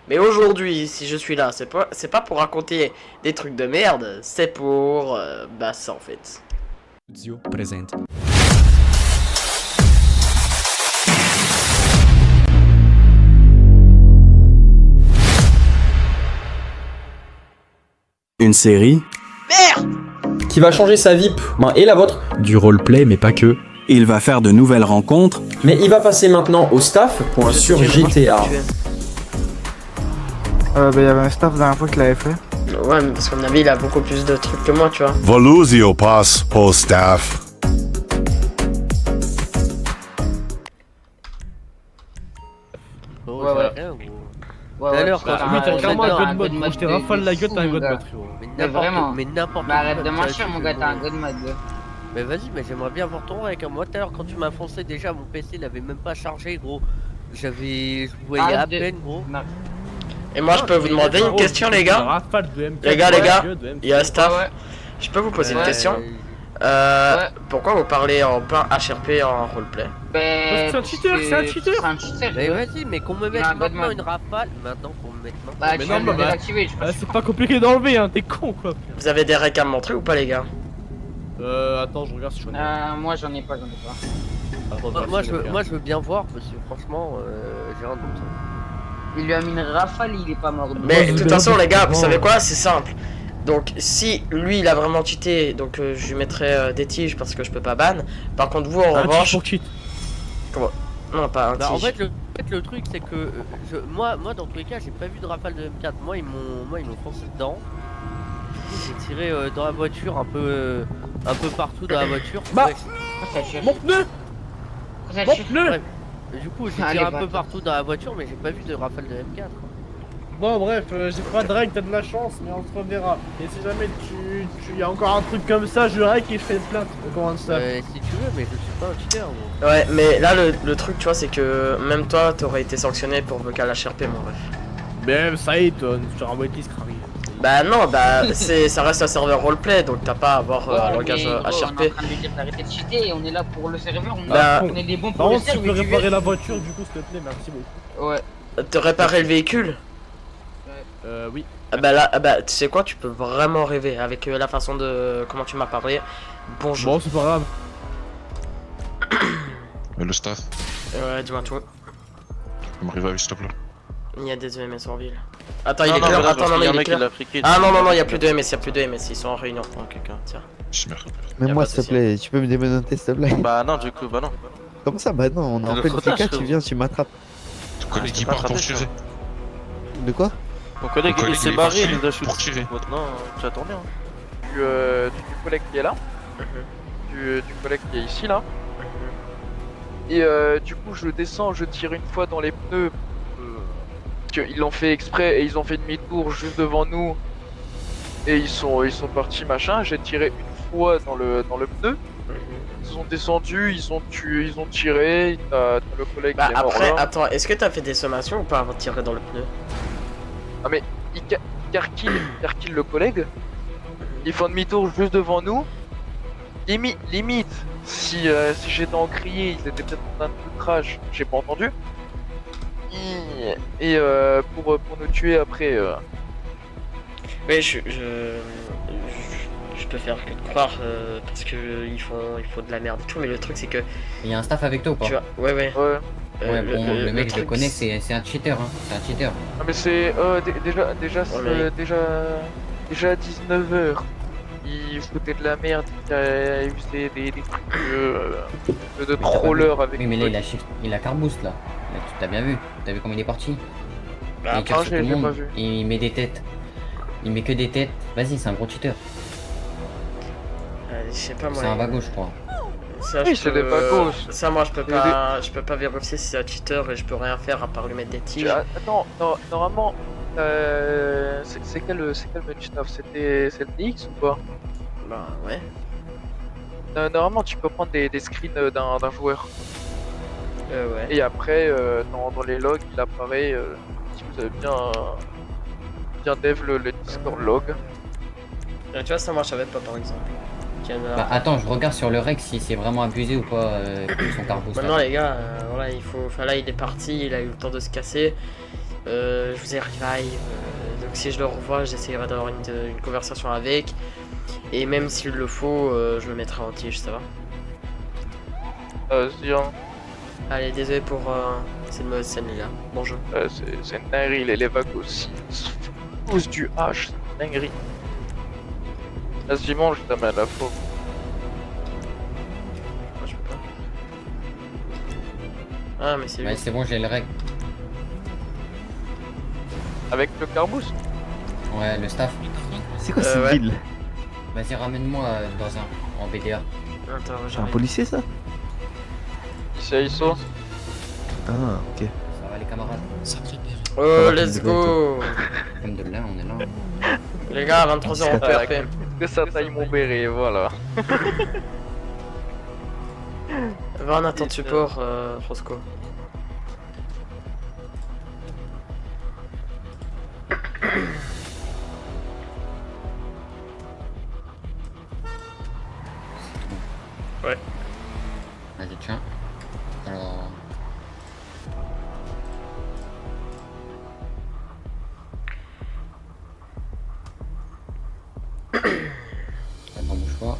Mais aujourd'hui, si je suis là, c'est pas pour raconter des trucs de merde, c'est pour bah ça en fait. Zio présente. Une série, Merde! Qui va changer sa vie et la vôtre. Du roleplay, mais pas que. il va faire de nouvelles rencontres, Mais il va passer maintenant au staff pour un sur GTA. Il y avait un staff la dernière fois qui l'avait fait. Ouais, mais parce qu'à mon avis, il a beaucoup plus de trucs que moi, tu vois. Voluzio pass pour staff. Ouais, ouais. Ouais, Tout à l'heure, parce que quand t'as t'as clairement un god mode mode. Je t'ai rafale la gueule, t'as un god mode, frérot. Mais vraiment. Mais n'importe Mais arrête de mentir, mon gars, t'as un god mode. Mais vas-y, mais j'aimerais bien voir ton avec moi. Tout à l'heure, quand tu m'as foncé, déjà, mon PC il avait même pas chargé, gros. Je voyais à Arrête de- peine, gros. Non. Et moi, je peux vous demander une question, les gars. Rafale de M4, Les gars, il y a un staff. Ouais, ouais. Je peux vous poser une Ouais, question Ouais. Pourquoi vous parlez en pas HRP en roleplay? Ben, Parce que c'est un cheater, c'est un cheater. C'est un cheater. Mais vas-y, mais qu'on me mette Il a un god maintenant mode. une rafale. Maintenant qu'on me mette maintenant. Bah, Mais tu non, viens de le bah, désactiver, je pense. c'est pas compliqué d'enlever, hein, t'es con quoi. Vous avez des récams montrés ou pas, les gars? Attends, je regarde si je vois. Moi, j'en ai pas. Moi, je veux bien voir parce que franchement, j'ai un doute. Il lui a mis une rafale, il est pas mort. Mais de toute façon, les gars, vous savez quoi? C'est simple. Donc, si lui il a vraiment cheaté, donc je lui mettrai des tiges parce que je peux pas ban. Par contre, vous en revanche. Non, pas un Bah, en tige. fait, le truc c'est que moi dans tous les cas j'ai pas vu de rafale de M4. Moi ils m'ont foncé dedans. Du coup j'ai tiré dans la voiture un peu partout dans la voiture. Bah, Ouais, mon pneu. bref. Du coup j'ai Allez, tiré un va, peu va. partout dans la voiture mais j'ai pas vu de rafale de M4. Quoi. Bon bref, j'ai pas de règle, t'as de la chance, mais on se reverra. Et si jamais y a encore un truc comme ça, je règle et je fais une plainte. On commence ça. Si tu veux, mais je suis pas un cheater gros. Ouais, mais là, le truc, tu vois, c'est que même toi, t'aurais été sanctionné pour vocal HRP, mon ref. Mais ça y est, tu as envoyé Tiscari. Bah non, bah ça reste un serveur roleplay, donc t'as pas à avoir un langage On est en HRP. train de lui dire d'arrêter de cheater et on est là pour le serveur. Bah, On est des bons Par pour le contre, si tu peux serveur. réparer la voiture, du coup, s'il te plaît, merci beaucoup. Ouais. te réparer le véhicule. Oui. Ah bah là, ah bah tu sais quoi, tu peux vraiment rêver avec la façon de comment tu m'as parlé. Bonjour. Bon, c'est pas grave. Le staff, Ouais, dis-moi tout. tu m'arrives à s'il te plaît. Il y a des EMS en ville. Attends, il est clair. Attends, non, il est clair. Ah non, il y a plus de EMS, il y a plus de EMS, ils sont en réunion. Oh, quelqu'un, tiens. C'est merde. Mais Y a moi, pas de s'il te souci. plaît, tu peux me démonétiser, s'il te plaît. Bah non, du coup, bah non. Comment ça? Bah non, on est en Le pleine frottage, PK, tu frérot. viens, tu m'attrapes. Ton collègue je il peux pas part pour attraper, tirer. De quoi? Mon collègue, Mon collègue, il s'est il est barré, parti il nous a shoot. pour tirer. Maintenant, tu attends bien. Du collègue qui est là, du collègue qui est ici là. Et du coup je descends, je tire une fois dans les pneus. Ils l'ont fait exprès et ils ont fait demi-tour juste devant nous. Et ils sont partis machin. J'ai tiré une fois dans le pneu. Ils sont descendus, ils ont tiré. T'as le collègue Bah qui est mort après, là. attends, est-ce que t'as fait des sommations ou pas avant de tirer dans le pneu? Ah mais ils carkill le collègue. Ils font demi-tour juste devant nous. Limite, si j'étais en crié, ils étaient peut-être en train de tout crash, j'ai pas entendu. Et pour nous tuer après. Oui, je peux faire que de croire parce que il faut de la merde et tout, mais le truc c'est que Il y a un staff avec toi ou pas? tu vois, ouais. Ouais. Ouais, bon, le mec, je le truc, connais, c'est un cheater, hein. C'est un cheater. Ah mais c'est déjà à 19h. Il foutait de la merde, il faisait des trucs de troller avec. Oui, mais là, il a carboost là. Là, t'as bien vu? T'as vu comment il est parti? Bah, Il tire sur tout le j'ai pas monde, vu. il met des têtes. Il met que des têtes. Vas-y, c'est un gros cheater. je sais pas moi. C'est un vago, je crois. Ça, Oui, je c'est peux- des bagos. Ça, moi, je peux pas vérifier si c'est un cheater et je peux rien faire à part lui mettre des tiges. Attends, normalement, c'est quel Munchnoff? C'est le DX ou pas? Bah ouais. Normalement, tu peux prendre des screens d'un joueur. Ouais. Et après, dans les logs, il apparaît si vous avez bien dev le Discord log. Tu vois, ça, moi, je savais pas par exemple. Bah attends, je regarde sur le rec si c'est vraiment abusé ou pas son carboost. Maintenant, les gars, voilà, il faut. Enfin, là, il est parti, il a eu le temps de se casser. je vous ai revive. Donc si je le revois, j'essaierai d'avoir une conversation avec. Et même s'il le faut, je me mettrai en tige, ça va. Vas-y, hein. Allez, désolé pour cette mauvaise scène, les gars. Bon jeu. C'est une dinguerie, les vagues aussi. Pousse du H, c'est une dinguerie. Vas-y, mange, ta main à la faux. Moi, je peux pas. Ah, mais c'est lui. Ouais, c'est bon, j'ai le reg. Avec le carbous? Ouais, le staff. C'est quoi cette ouais. ville? Vas-y, ramène-moi en BDA. Attends, C'est un j'arrive. policier ça? Ici à ISO. Ah, ok. Ça va les camarades? Oh, let's go. Comme de là, on est là. Les gars, 23h en PRP. Que ça taille mon béret, voilà. Va en attente support, Roscoe. Ouais. Vas-y, tiens. Alors... Attends, bouge pas.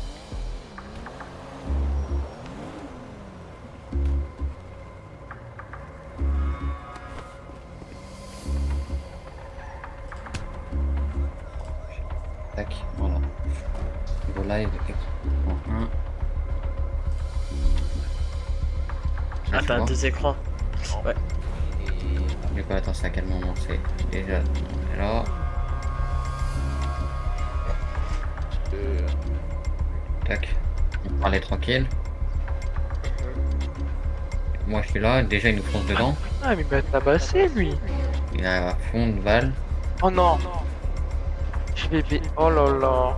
Tac, voilà. Go live, écran 1. Ah, t'as deux écrans. Ouais. Du coup, attends, c'est à quel moment c'est déjà là. Tac. On parlait tranquille. Moi je suis là, déjà il nous fonce dedans. Ah, mais il m'a tabassé lui. Il a à fond de balle. Oh non. Je vais bé... Oh là là.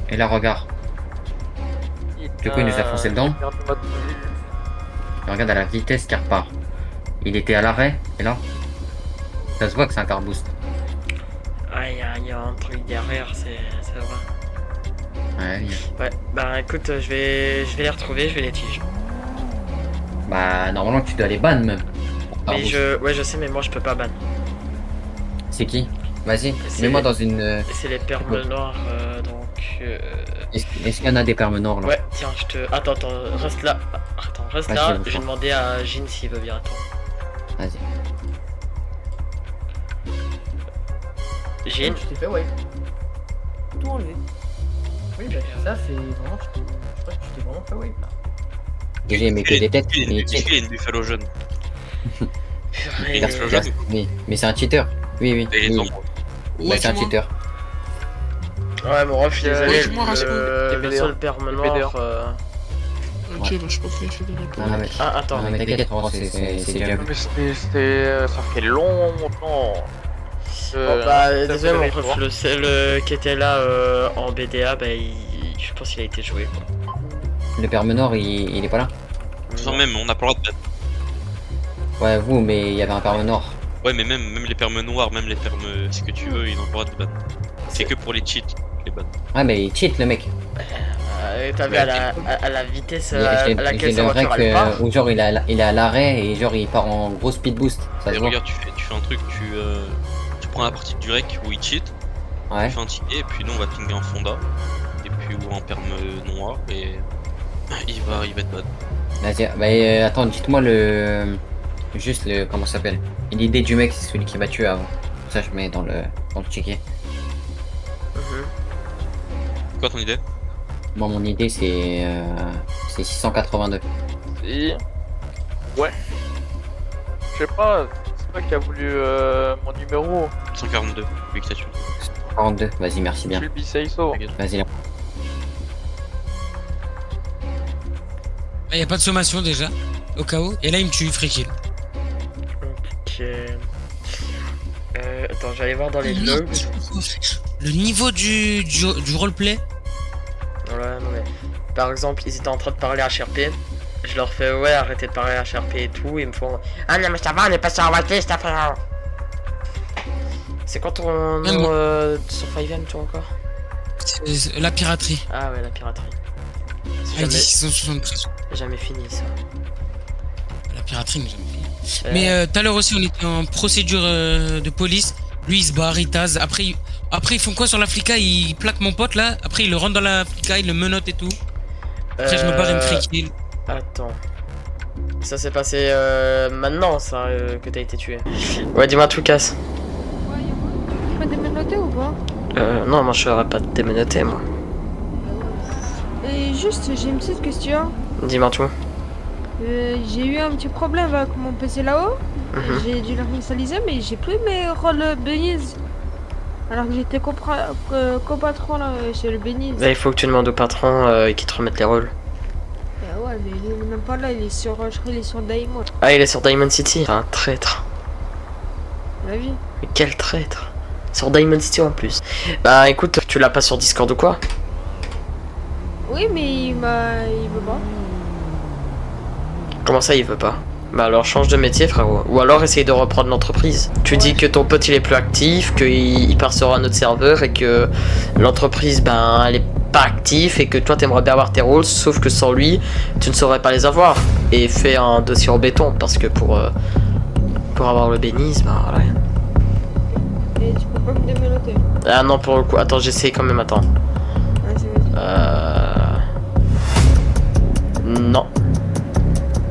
Et là regarde. Du coup il nous a foncé dedans. Et regarde à la vitesse qu'il repart. Il était à l'arrêt et là. Ça se voit que c'est un car boost. Ah, il y a un truc derrière, c'est vrai. Ouais, oui. Ouais, bah écoute, je vais les retrouver, je vais les tige. Bah normalement tu dois les ban même. Mais ouais, je sais, mais moi je peux pas ban. C'est qui? Vas-y, C'est mets-moi les- dans une... C'est les perles noires, donc... Est-ce qu'il y en a des permes noirs là? Ouais, tiens, je te... Attends, reste là. Attends, reste Vas-y, là, bouge je vais pas. demander à Jean s'il veut bien attendre. Vas-y. Jean, Je t'ai fait, ouais. Tout enlevé. Oui, bah ça, c'est vraiment. Je crois que tu t'es vraiment fait, ouais. J'ai aimé que des têtes. Il est une buffalo jaune. Et- Oui, mais c'est un cheater. Oui, oui. Et les oui. ombres. Ouais, c'est un cheater. Ouais, mon ref, je suis désolé, dis-moi, le seul perme noir... Ok, bah je peux pas faire Ah, attends. mais t'inquiète, c'est déjà vu. Mais c'était... Ça fait longtemps. Bon, bah, ça désolé, mon fait ref, longtemps. le seul qui était là en BDA, bah, je pense qu'il a été joué, quoi. Le perme nord, il est pas là? Sans même, on n'a pas le droit de battre. Ouais, vous, mais il y avait un perme nord. Ouais, mais même les permes noirs, même les permes, ce que tu veux, ils ont le droit de battre. C'est que pour les cheats, les bannes. Ah, mais il cheat le mec. T'as vu à la vitesse J'ai à laquelle sa le voiture rec elle part. où genre il est à l'arrêt et genre il part en gros speed boost. Ça Et se voit. regarde, tu fais un truc, tu prends la partie du rec où il cheat, Ouais. tu fais un ticket, et puis nous on va pinguer en fonda, et puis ou en perme noir, et il va être bad. Vas-y, bah attends, dites-moi juste le comment ça s'appelle. L'idée du mec, c'est celui qui m'a tué avant. Ça je mets dans le ticket. Quoi ton idée? Moi mon idée c'est 682. Si. Ouais. Je sais pas, c'est toi qui a voulu mon numéro. 142, oui que t'as tué. 42, vas-y, merci Je bien. suis le Biseiso. Vas-y là. Il y a pas de sommation déjà, au cas où, et là il me tue, free kill. Ok. Attends, j'allais voir dans les logs. Le niveau du roleplay. Ouais, non mais. Par exemple, ils étaient en train de parler à HRP. Je leur fais ouais, arrêtez de parler à HRP et tout. Ils me font ah non, mais ça va, on est pas sur la whitelist, ça fait rien. C'est quoi ton nom sur 5M, toi encore? C'est la piraterie. Ah ouais, la piraterie. ID 673. Jamais fini ça. La piraterie, mais jamais fait. Mais tout à l'heure aussi, on était en procédure de police. Lui, il se barre, il tase. Après, ils font quoi sur la flica? Ils plaquent mon pote là. Après, ils le rentrent dans la flica, ils le menottent et tout. Après, je me barre, il me free kill. Attends. Ça s'est passé maintenant, ça, que t'as été tué. Ouais, dis-moi tout, casse. Tu peux démenoter ou pas? Non, moi je serais pas démenoté, moi. Et juste, j'ai une petite question. Dis-moi tout. J'ai eu un petit problème avec mon PC là-haut. J'ai dû le réinitialiser, mais j'ai plus mes rôles Beniz. Alors que j'étais copatron là chez le Beniz. Là, il faut que tu demandes au patron qu'il te remette les rôles. Ouais, mais il est même pas là, il est sur, je crois, il est sur Diamond. Ah, il est sur Diamond City. C'est un traître. La vie. Mais quel traître. Sur Diamond City en plus. Bah écoute, tu l'as pas sur Discord ou quoi? Oui, mais il veut pas. Comment ça, il veut pas? Bah alors change de métier, frérot. Ou alors essaye de reprendre l'entreprise. Tu dis que ton pote il est plus actif, qu'il part sur un autre serveur et que l'entreprise, ben, elle est pas active et que toi t'aimerais bien avoir tes rôles, sauf que sans lui, tu ne saurais pas les avoir. Et fais un dossier en béton, parce que pour avoir le bénis, ben voilà. Et tu peux pas me démenoter. Ah non, pour le coup, attends, j'essaye quand même, attends. Non.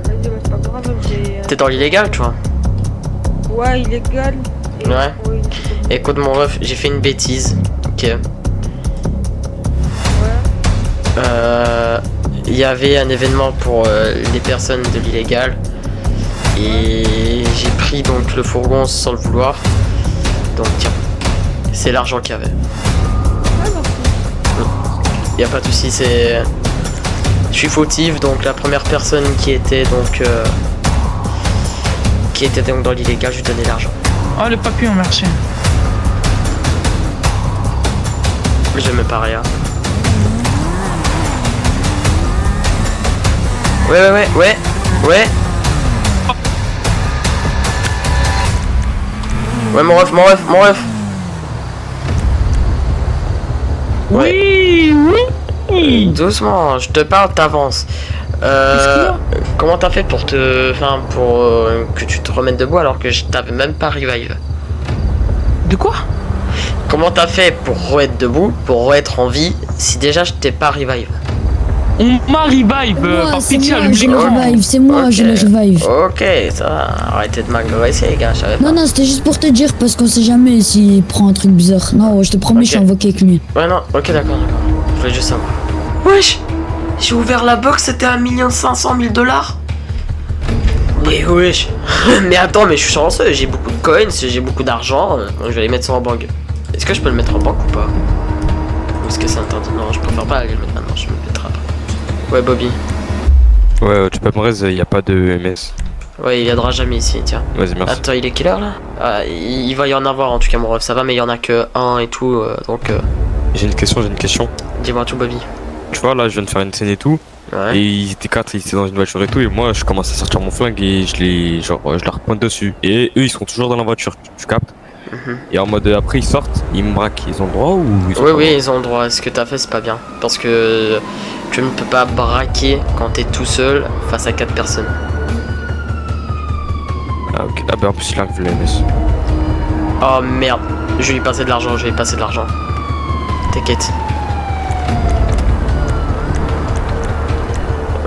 Vas-y, c'est pas grave, j'ai... T'es dans l'illégal, tu vois. Ouais, illégal. Ouais. Écoute mon ref, j'ai fait une bêtise. Ok. Il y avait un événement pour les personnes de l'illégal. Et j'ai pris donc le fourgon sans le vouloir. Donc tiens. C'est l'argent qu'il y avait. Y a pas de soucis, c'est... Je suis fautif, donc la première personne qui était donc dans l'illégal, je lui donnais l'argent. Oh le papillon, merci. J'aime pas rien. Ouais. Ouais, mon ref. Oui. Doucement, je te parle, t'avances. Comment t'as fait pour que tu te remettes debout alors que je t'avais même pas revive? De quoi? Comment t'as fait pour être debout, pour être en vie, si déjà je t'ai pas revive? On m'a revive par pitié, c'est moi, je le revive. Ok, ça va, arrêtez de m'agresser, les gars, je savais pas. Non, c'était juste pour te dire parce qu'on sait jamais s'il prend un truc bizarre. Non, je te promets, je suis invoqué avec lui. Ouais, non, ok, d'accord. Je voulais juste savoir. Wesh! J'ai ouvert la box, c'était 1 500 000 $. Mais wesh! Mais attends, mais je suis chanceux, j'ai beaucoup de coins, j'ai beaucoup d'argent, je vais les mettre ça en banque. Est-ce que je peux le mettre en banque ou pas? Ou est-ce que c'est interdit? Non, je préfère pas aller le mettre maintenant, je me le mettrai après. Ouais, Bobby. Ouais, tu peux me raise, y a pas de MS. Ouais, il viendra jamais ici, tiens. Vas-y, merci. Attends, il est quelle heure là? Ah, il va y en avoir en tout cas, mon ref, ça va, mais il y en a que un et tout, donc. J'ai une question. Dis-moi tout, Bobby. Tu vois, là, je viens de faire une scène et tout. Ouais. Et ils étaient 4, ils étaient dans une voiture et tout. Et moi, je commence à sortir mon flingue et je leur pointe dessus. Et eux, ils sont toujours dans la voiture, tu captes? Et en mode, après, ils sortent, ils me braquent. Ils ont le droit ou ils ont Oui, oui, ils ont le droit. Ce que t'as fait, c'est pas bien. Parce que tu ne peux pas braquer quand t'es tout seul face à 4 personnes. Ah, ok. Ah, bah en plus, il a vu le MS. Oh merde. Je vais lui passer de l'argent, T'inquiète.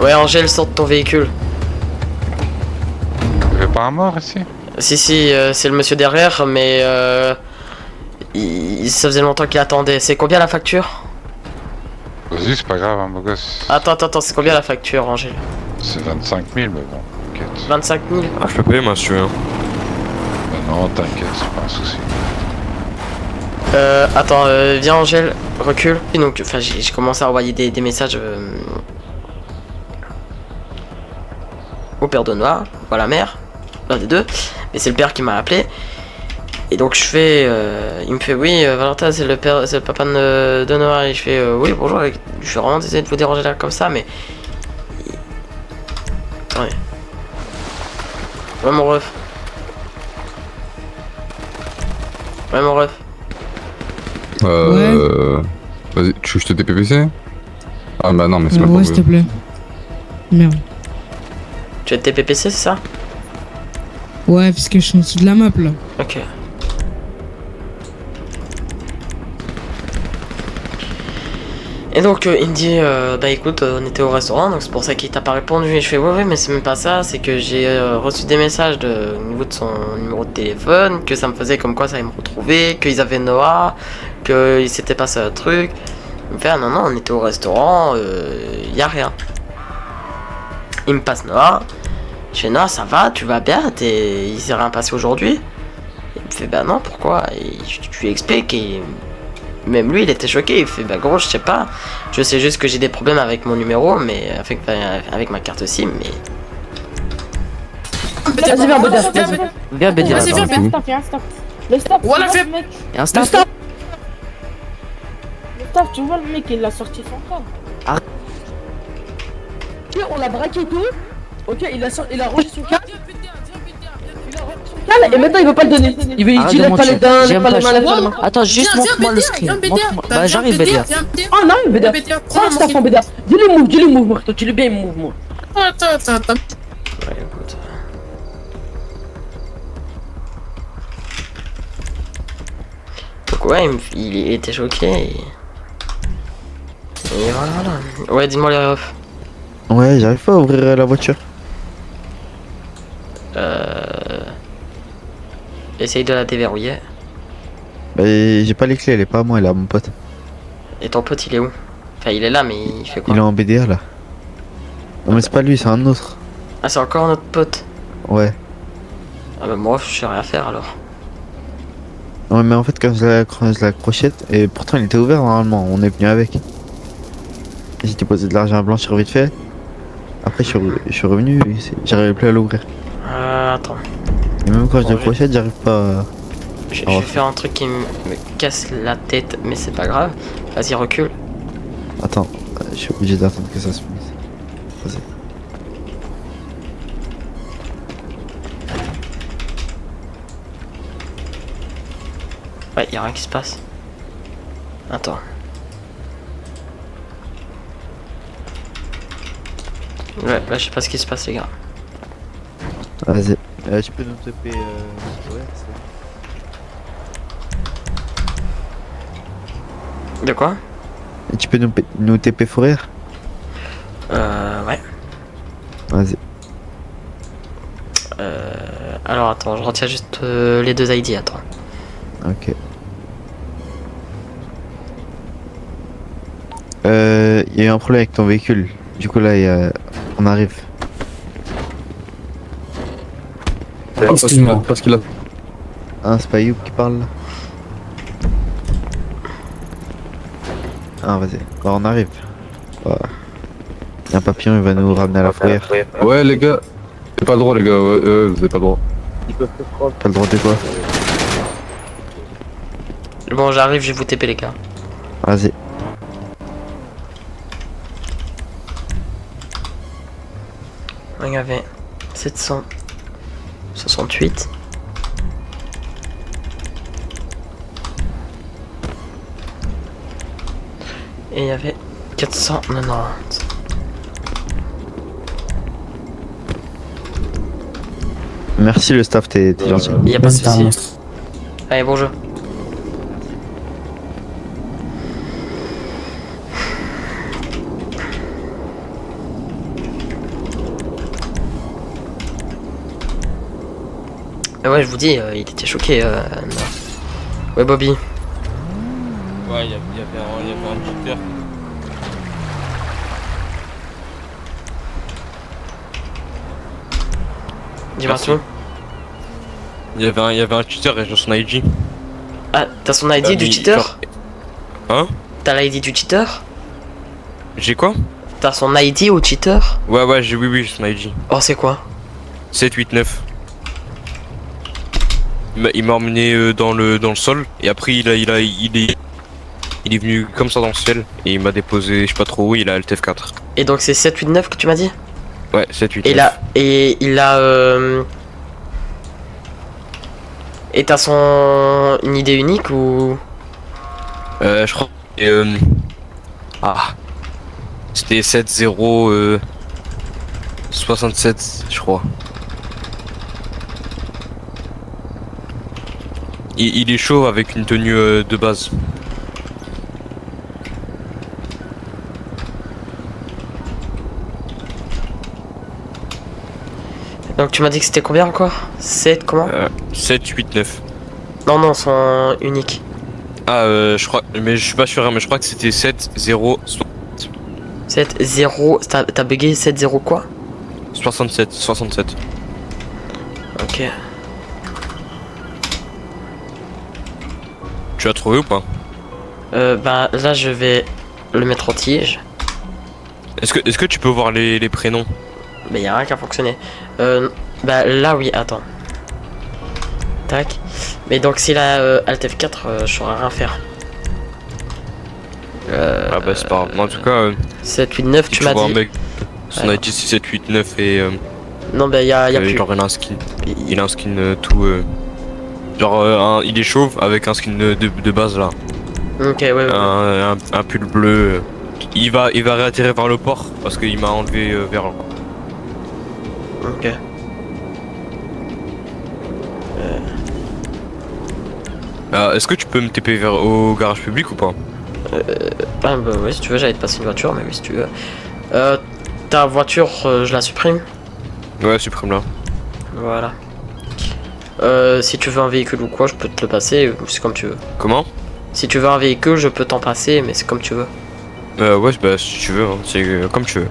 Ouais, Angèle, sort de ton véhicule. Il y a pas un mort ici? Si, c'est le monsieur derrière, mais ça faisait longtemps qu'il attendait. C'est combien la facture? Vas-y, c'est pas grave, hein, mon gosse. Attends, c'est combien la facture, Angèle? C'est 25 000, mais bon, t'inquiète. 25 000? Ah, je peux payer, moi, si tu veux. Bah non, t'inquiète, c'est pas un souci. Attends, viens, Angèle, recule. Et donc, enfin, j'ai commencé à envoyer des messages au père de Noir, ou à la mère, l'un des deux. Mais c'est le père qui m'a appelé. Et donc je fais, il me fait oui, Valentin, c'est le papa de Noir. Et je fais oui, bonjour. Je suis vraiment désolé de vous déranger là comme ça, mais ouais. Ouais, mon ref. Vas-y, tu veux que je te DPPC? Ah bah non, mais c'est pas s'il te plaît. Merde. Tu veux être TPPC, c'est ça? Ouais, parce que je suis en dessous de la map là. Ok. Et donc il me dit bah écoute on était au restaurant donc c'est pour ça qu'il t'a pas répondu et je fais ouais mais c'est même pas ça, c'est que j'ai reçu des messages au niveau de son numéro de téléphone, que ça me faisait comme quoi ça allait me retrouver, qu'ils avaient Noah, qu'il s'était passé un truc. Il me fait ah non on était au restaurant, y a rien. Il me passe Noah, je fais Noah ça va, tu vas bien, il s'est rien passé aujourd'hui. Il me fait bah non pourquoi, et je lui explique et même lui il était choqué, il fait bah gros je sais pas, je sais juste que j'ai des problèmes avec mon numéro mais avec ma carte SIM mais... Vas-y viens Beda, Viens Bédia. vas-y viens Beda. Le stop, Voilà, tu vois, fais- le mec. Y'a un stop. Le stop. Le stop, tu vois le mec il a sorti son corps. Ah. On l'a braqué et tout. Ok il a rangé son câble. Et maintenant il veut pas le donner. Il veut Arrête il de lève pas les mentir. dents, J'aime lève pas pas les mains, lève pas les mains. Attends, juste montre-moi le screen. Montre-moi. Bah j'arrive Bédia. Oh non Beda. Prends ce en Beda. Dis-le move Marto, dis-le bien move moi. Ouais Attends. écoute. Donc ouais il était choqué et voilà. Ouais dis-moi les refs. Ouais, j'arrive pas à ouvrir la voiture. Essaye de la déverrouiller. Bah, j'ai pas les clés, elle est pas à moi, elle est à mon pote. Et ton pote il est où? Enfin il est là mais il fait quoi? Il est en BDR là. Non, mais c'est pas lui, c'est un autre. Ah c'est encore notre pote. Ouais. Ah bah moi je sais rien faire alors. Ouais, mais en fait, quand je la crochette, et pourtant il était ouvert normalement, on est venu avec. J'ai déposé de l'argent blanc sur vite fait. Après, je suis revenu, et j'arrivais plus à l'ouvrir. Attends. Et même quand je la crochette, j'arrive pas à... Je vais faire un truc qui me casse la tête, mais c'est pas grave. Vas-y, recule. Attends, je suis obligé d'attendre que ça se finisse. Vas-y. Ouais, y'a rien qui se passe. Attends. Ouais, là je sais pas ce qui se passe, les gars. Vas-y. Tu peux nous taper... ouais, De quoi? et tu peux nous TP fourrir? Ouais. Vas-y. Alors attends, je retiens juste les deux ID, attends. Ok. Il y a eu un problème avec ton véhicule. Du coup là, on arrive. Excuse-moi. Parce qu'il a... Ah, c'est pas Youb qui parle là? Ah, vas-y. Bah, on arrive. Bah, y a un papillon, il va nous ramener à la fourrière. Ouais, les gars. Vous avez pas le droit, les gars. Vous avez pas le droit. Pas le droit de quoi? Bon, j'arrive, je vais vous TP, les gars. Vas-y. Il y avait 768. Et il y avait 490. Merci le staff, t'es gentil. Il y a pas de soucis. Allez, bonjour. Ouais, je vous dis, il était choqué. Ouais, Bobby. Ouais, il y avait un cheater. Dis-moi tout. Il y avait un cheater et j'ai son ID. Ah, t'as son ID du cheater? Hein? T'as l'ID du cheater? J'ai quoi? T'as son ID au cheater? Ouais, oui, son ID. Oh, c'est quoi? 789. Il m'a emmené dans le sol et après il est venu comme ça dans le ciel et il m'a déposé je sais pas trop où, il a Alt F4. Et donc c'est 789 que tu m'as dit? Ouais, 789. Et il a et t'as une idée unique ou? Je crois c'était 70 67 je crois. il est chaud avec une tenue de base. Donc tu m'as dit que c'était combien encore? 7 comment? 7, 8, 9. Non, non, sont uniques. Ah, je crois, mais je suis pas sûr, hein, mais je crois que c'était 7, 0, 7, 0, t'as bugué 7, 0 quoi? 67, 67. Ok. Tu as trouvé ou pas? Bah là je vais le mettre en tige. Est-ce que tu peux voir les prénoms? Bah y'a rien qui a fonctionné. Bah là oui, attends. Tac. Mais donc si la Alt F4, je saurais rien faire. Ah bah c'est pas grave. En tout cas... 7, 8, 9 si tu m'as vois dit. un mec, son ID c'est 7, 8, 9 et... non bah y'a plus. Genre il a un skin. Il a un skin tout... genre il est chauve avec un skin de base là. Ok ouais, ouais. Un pull bleu. Il va réatterrir vers le port parce qu'il m'a enlevé vers là. Ok. Est-ce que tu peux me TP au garage public ou pas? Ah bah ouais si tu veux j'allais te passer une voiture mais oui si tu veux. Ta voiture je la supprime? Ouais supprime la. Voilà. Si tu veux un véhicule ou quoi je peux te le passer, c'est comme tu veux. Comment? Si tu veux un véhicule je peux t'en passer mais c'est comme tu veux. Ouais bah si tu veux, hein, c'est comme tu veux.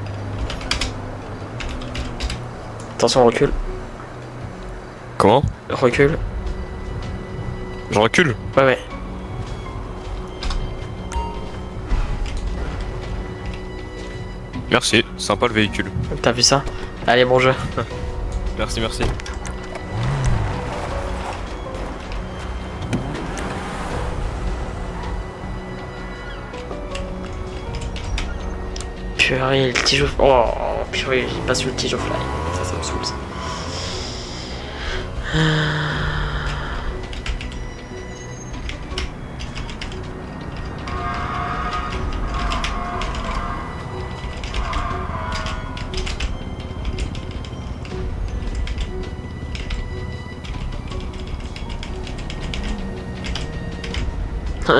Attention recule. Comment? Recule. Je recule? Ouais ouais. Merci, sympa le véhicule. T'as vu ça? Allez bon jeu. Merci, merci. Purée, le tige au... Oh, purée, j'ai pas su le tige au fly. Ça me saoule ça.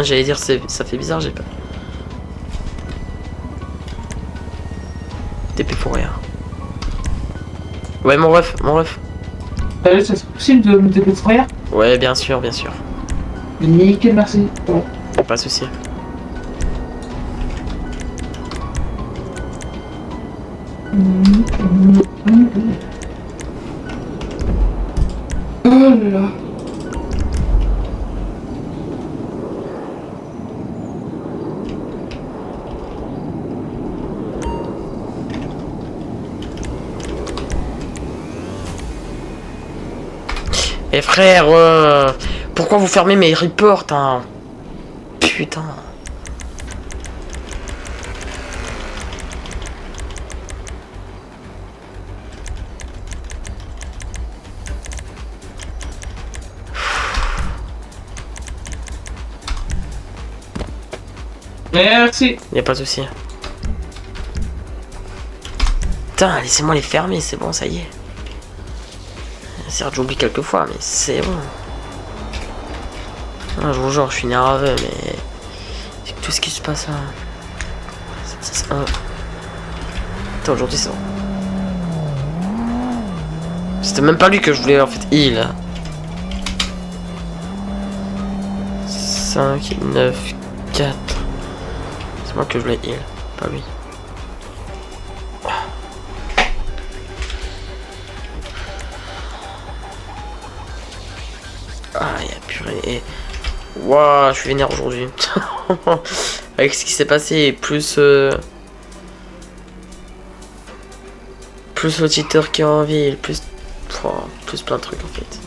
J'allais dire, ça fait bizarre, j'ai peur. TP pour rien. Ouais, mon ref, mon ref. C'est possible de me TP pour rien? Ouais, bien sûr, bien sûr. Nickel, merci. Ouais. Pas de soucis. Oh là là. Eh frère, pourquoi vous fermez mes reports, hein? Putain. Merci. Y'a pas de souci. Putain, laissez-moi les fermer, c'est bon, ça y est. Certes, j'oublie quelques fois, mais c'est bon. Ah, je vous jure, je suis nerveux, mais... C'est tout ce qui se passe là. Attends, aujourd'hui, c'est bon. C'était même pas lui que je voulais, en fait, heal. 5, 9, 4... C'est moi que je voulais heal, pas lui. Ah, y'a purée. Waouh, je suis vénère aujourd'hui. Avec ce qui s'est passé, plus... plus l'auditeur qui est en ville, plus... Oh, plus plein de trucs en fait.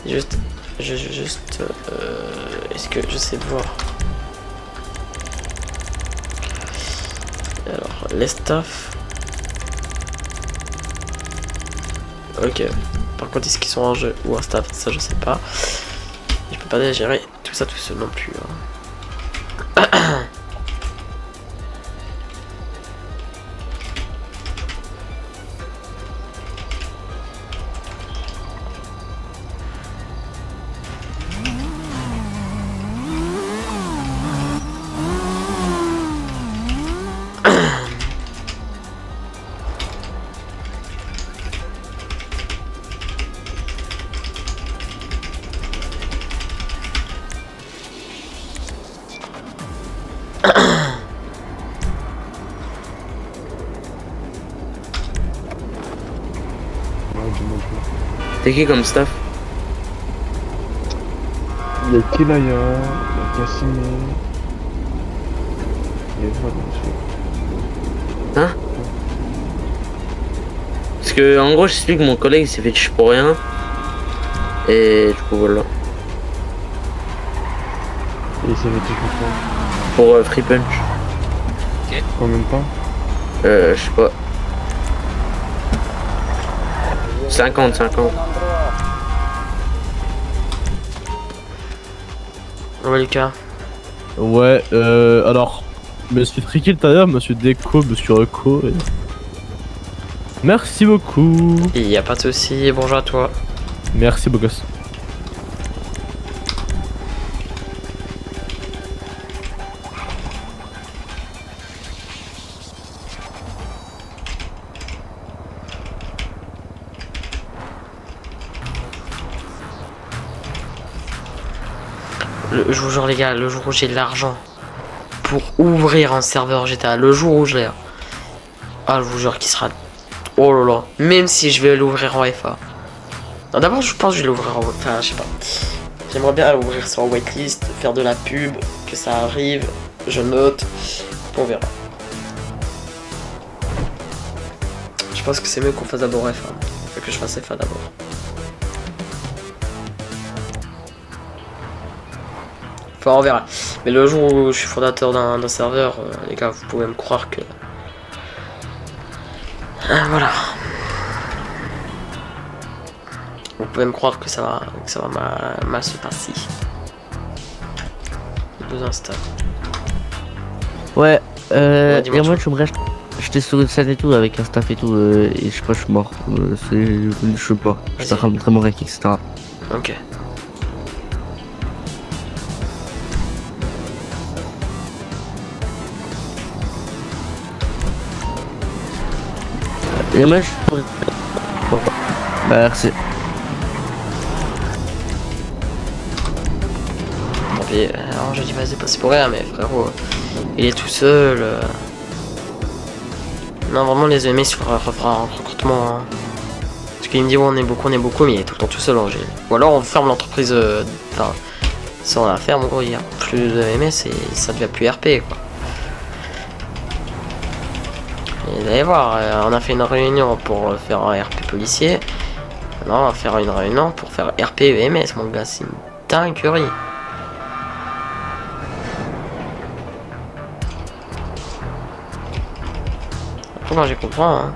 Juste... Est-ce que je sais voir? Alors, les staff. Ok. Par contre, est-ce qu'ils sont en jeu ou un staff? Ça, je sais pas. Je peux pas gérer tout ça tout seul non plus. Hein. T'es qui comme staff? Il y a qui là? Il y a Cassine et voilà, monsieur. Hein? Parce que en gros j'explique que mon collègue s'est fait tuer pour rien. Et du coup voilà. Et il s'est fait tuer Pour Free Punch. Ok. Combien de temps? Je sais pas. 50. Ouais, Lucas. Ouais, alors, monsieur Friki tout à l'heure, monsieur Déco, monsieur Reco. Merci beaucoup. Il y a pas de souci, bonjour à toi. Merci, beau gosse. Je vous jure les gars, le jour où j'ai de l'argent pour ouvrir un serveur GTA, le jour où je l'ai, ah je vous jure qu'il sera... Oh là là, même si je vais l'ouvrir en FA. Non, d'abord je pense que je vais l'ouvrir en... Enfin je sais pas. J'aimerais bien ouvrir ça en whitelist, faire de la pub, que ça arrive, je note, on verra. Je pense que c'est mieux qu'on fasse d'abord FA, que je fasse FA d'abord. Enfin on verra. Mais le jour où je suis fondateur d'un serveur, les gars, vous pouvez me croire que... voilà. Vous pouvez me croire que ça va mal se passer. 2 instants. Ouais, Ouais, dis-moi et moi j'étais sur une scène et tout avec un staff et tout, et je sais pas, je suis mort. Je sais pas, j'étais en train de montrer mon rec, etc. Ok. Et moi je... Bah merci. Tant pis, alors je dis vas-y, pas c'est pour rien, mais frérot, il est tout seul. Non, vraiment, les EMS, il faudra refaire un recrutement. Hein. Parce qu'il me dit, ouais, on est beaucoup, mais il est tout le temps tout seul, Angèle. Ou alors on ferme l'entreprise, enfin, ça on la ferme, en gros, il y a plus de EMS et ça devient plus RP, quoi. Et vous allez voir, on a fait une réunion pour faire un RP policier. Maintenant, on va faire une réunion pour faire RP EMS, mon gars, c'est une dinguerie. Moi j'ai compris hein.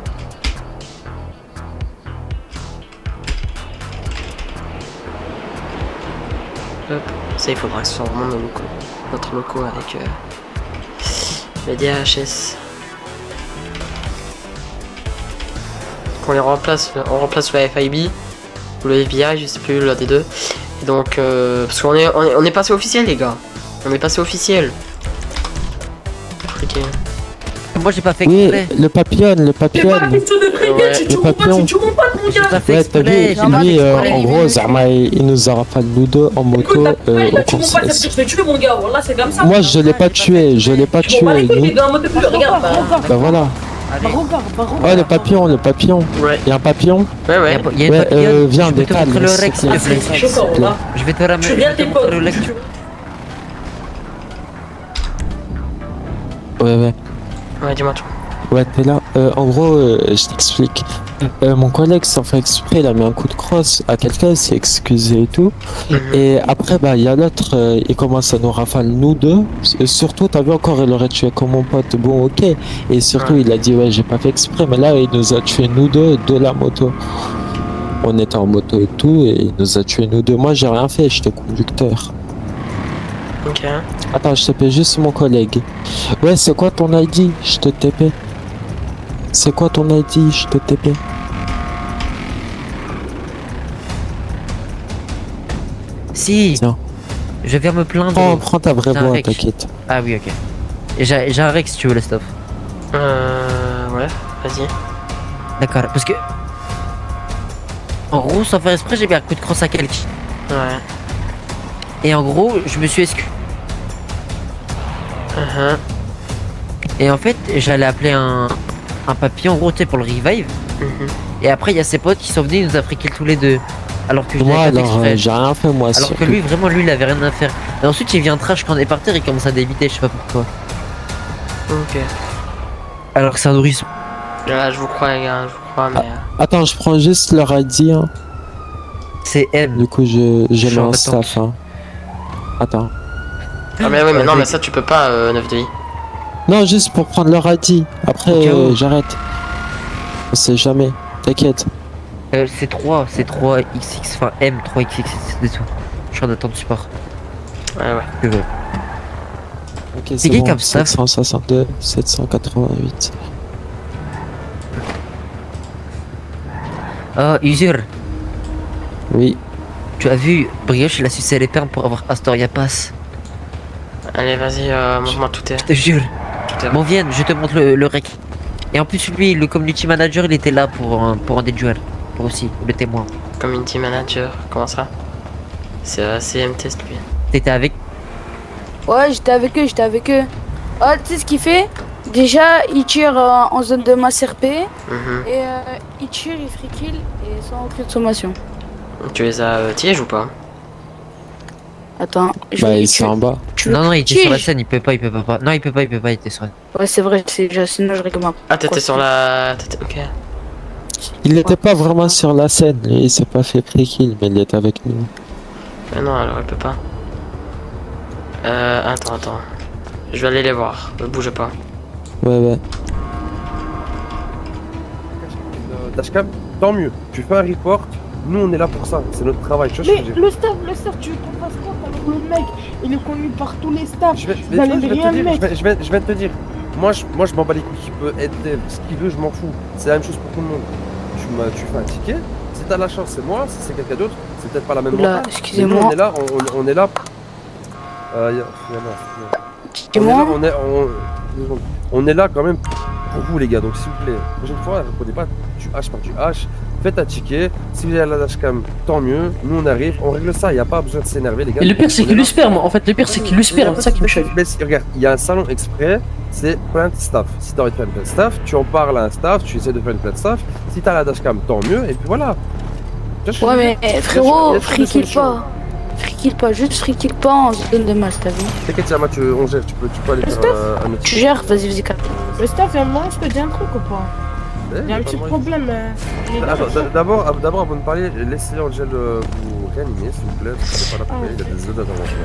Hop. Ça il faudra que ce soit vraiment nos locaux. Notre locaux avec les DHS. On les remplace, on remplace le FIB ou le FBI, je sais plus l'un des deux. Et donc parce qu'on est passé officiel les gars. On est passé officiel. Ok. Moi j'ai pas fait exprès. Le papillon. Le papillon. Ouais, t'as vu, lui, en gros, Zama, il nous a rafalé nous deux en moto au course. Moi, je l'ai pas tué, Bah voilà. Ouais, le papillon. Ouais. Il y a un papillon. Ouais. Viens, décale. Je vais te ramener le lecture. Ouais. Ouais, dis-moi tout. Ouais, t'es là. En gros, je t'explique. Mon collègue, sans faire exprès, il a mis un coup de crosse à quelqu'un, il s'est excusé et tout. Et après, bah, il y a l'autre, il commence à nous rafale, nous deux. Et surtout, t'as vu encore, il aurait tué comme mon pote. Bon, ok. Et surtout, il a dit, ouais, j'ai pas fait exprès. Mais là, il nous a tué, nous deux, de la moto. On était en moto et tout, et il nous a tué, nous deux. Moi, j'ai rien fait, j'étais conducteur. Ok. Attends, je TP juste mon collègue. Ouais, c'est quoi ton ID? Je te TP. C'est quoi ton ID? Je te TP. Si. Non. Je viens me plaindre. Prends ta vraie voix, t'inquiète. Ah oui, ok. Et j'ai un rec si tu veux, le stuff. Ouais, vas-y. D'accord, parce que... En gros, sans faire exprès, j'ai mis un coup de crosse à quelqu'un. Ouais. Et en gros, je me suis excusé. Et en fait, j'allais appeler un papillon, en gros, tu sais, pour le revive. Et Et après, il y a ses potes qui sont venus, il nous a pris kill tous les deux. Alors que je Moi, n'avais pas fait alors, exprès. j'ai rien fait, moi. Alors c'est que lui, vraiment, lui, il avait rien à faire. Et ensuite, il vient trash quand on est par terre, il commence à débiter, je sais pas pourquoi. Ok. Alors que c'est un nourrisson. Là, je vous crois, les gars, je vous crois, mais. Attends, je prends juste leur ID. Hein. C'est M. Du coup, je suis mets en en attente. staff. Hein. Attends. Ah, mais oui, mais non, mais ça, tu peux pas, 9 de I. Non, juste pour prendre leur ID. Après, j'arrête. On sait jamais. T'inquiète. C'est 3 XX, enfin M, 3XX, c'est tout. Je suis en attente de support. Ouais, ouais. Ok, C'est qui comme ça 762, 788. Ah, Usur. Oui. Tu as vu, Brioche, il a sucé les pernes pour avoir Astoria Pass. Allez, vas-y, montre-moi tout est. Je te jure. Bon, viens, je te montre le rec. Et en plus, lui, le community manager, il était là pour un des joueurs. Pour aussi, le témoin. Community manager, comment ça? C'est CM Test, lui. T'étais avec? Ouais, j'étais avec eux. Ah, tu sais ce qu'il fait? Déjà, il tire en zone de masse RP. Et il tire, il free kill et sans aucune sommation. Tu les as tièges ou pas? Attends, Bah, il est en bas. Non, il était sur la scène, il peut pas. Non, il peut pas, il était sur la scène. Ouais, c'est vrai, sinon je règle ma. Ah, t'étais sur la. Ok. Il n'était pas vraiment sur la scène. Il s'est pas fait pré-kill, mais il était avec nous. Mais non, alors il peut pas. Attends. Je vais aller les voir, ne bougez pas. Ouais. Dashcam, tant mieux. Tu fais un report. Nous, on est là pour ça. C'est notre travail. Tu vois ce que je veux dire? Le staff, tu veux qu'on fasse quoi? Alors le mec, il est connu par tous les staffs. Je vais te dire. Moi, je m'en bats les couilles. Qui peut être dev, ce qu'il veut, je m'en fous. C'est la même chose pour tout le monde. Tu fais un ticket. Si t'as la chance, c'est moi. Si c'est quelqu'un d'autre, c'est peut-être pas la même Là, mentale. excusez-moi. Mais nous, on est là. On est là. On est là quand même pour vous, les gars. Donc, s'il vous plaît, la prochaine fois, répondez pas du H par du H. Faites un ticket. Si vous avez la dashcam, tant mieux. Nous, on arrive, on règle ça. Il n'y a pas besoin de s'énerver, les gars. Et le pire, c'est qu'il le sperme. En fait, le pire, c'est qu'il le sperme. C'est ça qui me choque. Regarde, il y a un salon exprès. C'est plein de staff. Si t'as envie de faire plein de staff, tu en parles à un staff, tu essaies de faire plein de staff. Si t'as la dashcam, tant mieux. Et puis voilà. Ouais, mais frérot, free kill pas. Free kill pas, juste free kill pas en zone de masse, t'as vu? T'inquiète, Sama, on gère. Tu peux aller faire un autre. Tu gères, vas-y, calme. Le staff, il y a un moment, je te dis un truc ou pas? Il y a un petit problème. D'abord, avant de parler, laissez Angel vous réanimer, s'il vous plaît, parce qu'il n'est pas là pour il a des œufs d'intervention.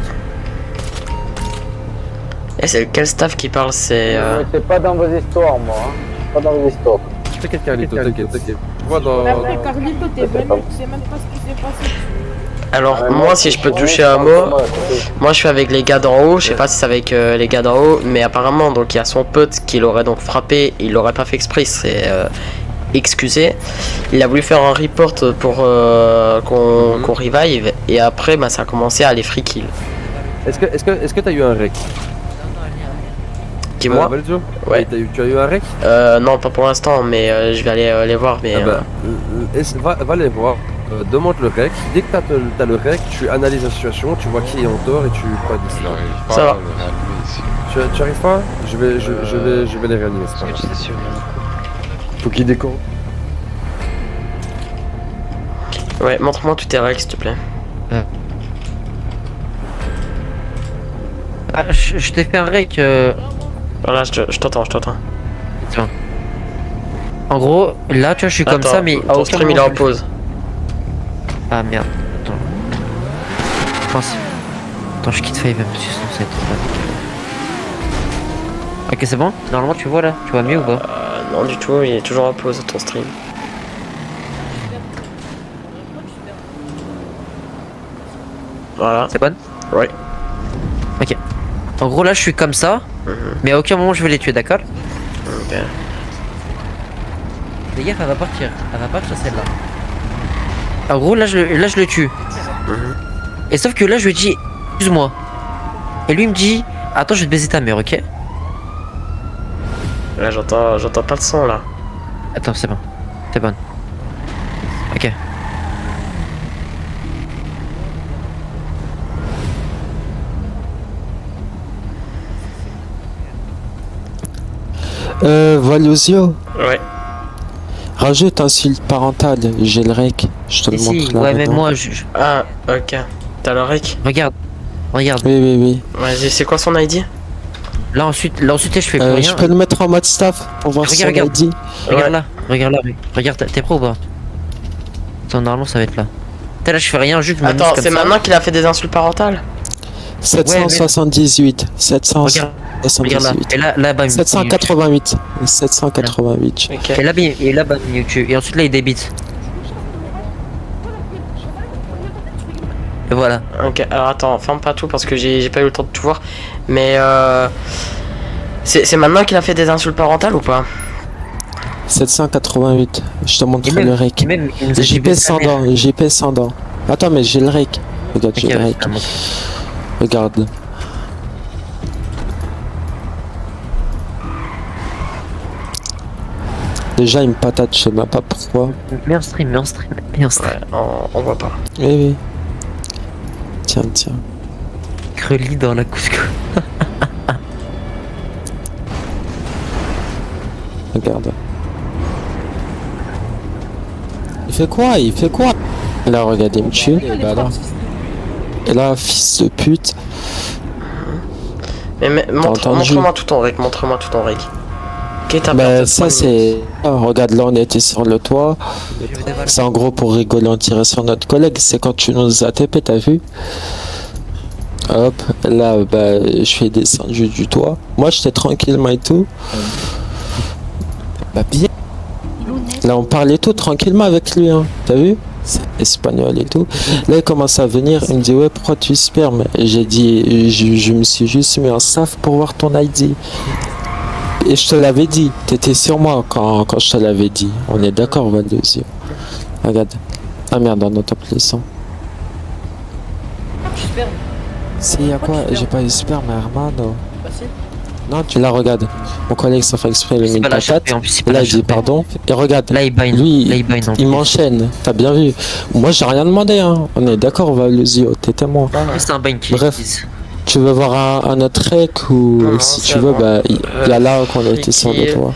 Et c'est quel staff qui parle? C'est. C'est pas dans vos histoires, moi. Hein. Pas dans vos histoires. T'inquiète, Carlito, t'inquiète. Vois dans. Mais après, Carlito, t'es venu, tu sais même pas ce qui s'est passé. Alors, moi, si je peux toucher un mot, moi je suis avec les gars d'en haut. Je sais pas si c'est avec les gars d'en haut, mais apparemment, donc il y a son pote qui l'aurait donc frappé. Il l'aurait pas fait exprès, c'est excusé. Il a voulu faire un report pour qu'on revive, et après, bah, ça a commencé à les free kill. Est-ce que t'as eu un rec? Qui moi? Ouais. Tu as eu un rec? Non, pas pour l'instant, mais je vais aller les voir. Mais va les voir. Demande le rec. Dès que t'as le rec, tu analyses la situation, tu vois qui est en tort et tu prends une décision. Ça va. Tu arrives pas? Je vais les réanimer. Faut qu'il décore. Ouais, montre-moi tous tes règles, s'il te plaît. Ah, je t'ai fait un rec. Voilà, je t'entends. Tiens. En gros, là, tu vois, je suis comme ça, mais à ton aucun stream il est moment, en pause. Ah merde. Attends, je quitte Five parce que sinon ça va être trop bad. Ok, c'est bon? Normalement, tu vois là? Tu vois mieux ou pas? Non, du tout, il est toujours en pause ton stream. Voilà. C'est bon? Ouais. Ok. En gros, là, je suis comme ça, mais à aucun moment je vais les tuer, d'accord? Ok. Les gars, elle va partir celle-là. En gros, là, je le tue. Et sauf que là, je lui dis, excuse-moi. Et lui, il me dit, attends, je vais te baiser ta mère, ok? Là, j'entends pas le son, là. Attends, c'est bon. C'est bon. Ok. Valiosio. Ouais. Rajoute insulte parentale, j'ai le rec. Je te le Si, montre là. ouais, mais maintenant. moi, Ah, ok. T'as le rec? Regarde. Regarde. Oui, oui, oui. Vas-y, c'est quoi son ID? Là ensuite je fais plus rien. Je peux le mettre en mode staff pour voir son Regarde, ID. regarde là, regarde là, regarde, t'es pro ou pas? Attends, normalement ça va être là. Là je fais rien, juste je me Attends, mise comme c'est ça. maintenant qu'il a fait des insultes parentales? 778. 778. Regarde là, et là, bam. 788. 788. Ok. Et là, bam, YouTube. Et ensuite là il débite. Et voilà. Ok, alors attends, ferme pas tout parce que j'ai pas eu le temps de tout voir. Mais c'est maintenant qu'il a fait des insultes parentales ou pas? 788. Je te montre même- le rec. et même, il nous a JP gibé sa sans dents. JP sans dents. Attends, mais j'ai le rec. Regarde, j'ai le rec. Regarde. Déjà, il me patate, je sais même pas pourquoi. Mets en stream, mets en stream, mets en stream. Ouais, on voit pas. Oui, oui. Tiens, tiens. Creli dans la couscous. Regarde. Il fait quoi? Il fait quoi? Là, regarde, il me tue. Et bah là. Et là, fils de pute. Mais entendu? montre-moi tout ton rec, montre-moi tout ton rec. Qu'est-ce que t'as Bah, perdu ça, c'est. Ah, regarde, là, on était sur le toit. C'est en gros pour rigoler, on tirait sur notre collègue. C'est quand tu nous as TP, t'as vu? Hop, là, bah, je suis descendu du toit. Moi, j'étais tranquillement et tout. Bah, bien. Là, on parlait tout tranquillement avec lui, hein. T'as vu? C'est espagnol et tout. Là, il commence à venir. Il me dit, ouais, pourquoi tu spermes? J'ai dit, je me suis juste mis en staff pour voir ton ID. Et je te l'avais dit. T'étais sur moi quand je te l'avais dit. On est d'accord, Valdezio. Regarde. Ah merde, on entend plus le son. Si, y'a quoi? J'ai pas eu sperme, Hermano. Non, tu la regardes. Mon collègue s'en fait exprès, il met une patate. Et là, il dit pardon. Et regarde. Là, il bind. Lui, Là, il bind en il m'enchaîne. T'as bien vu. Moi, j'ai rien demandé, hein. On est d'accord, Valdezio. T'es témoin. C'est un bind qui Bref. Tu veux voir un autre rec ou Non, si c'est tu veux, bon. bah, il y a là qu'on a été sur le toit.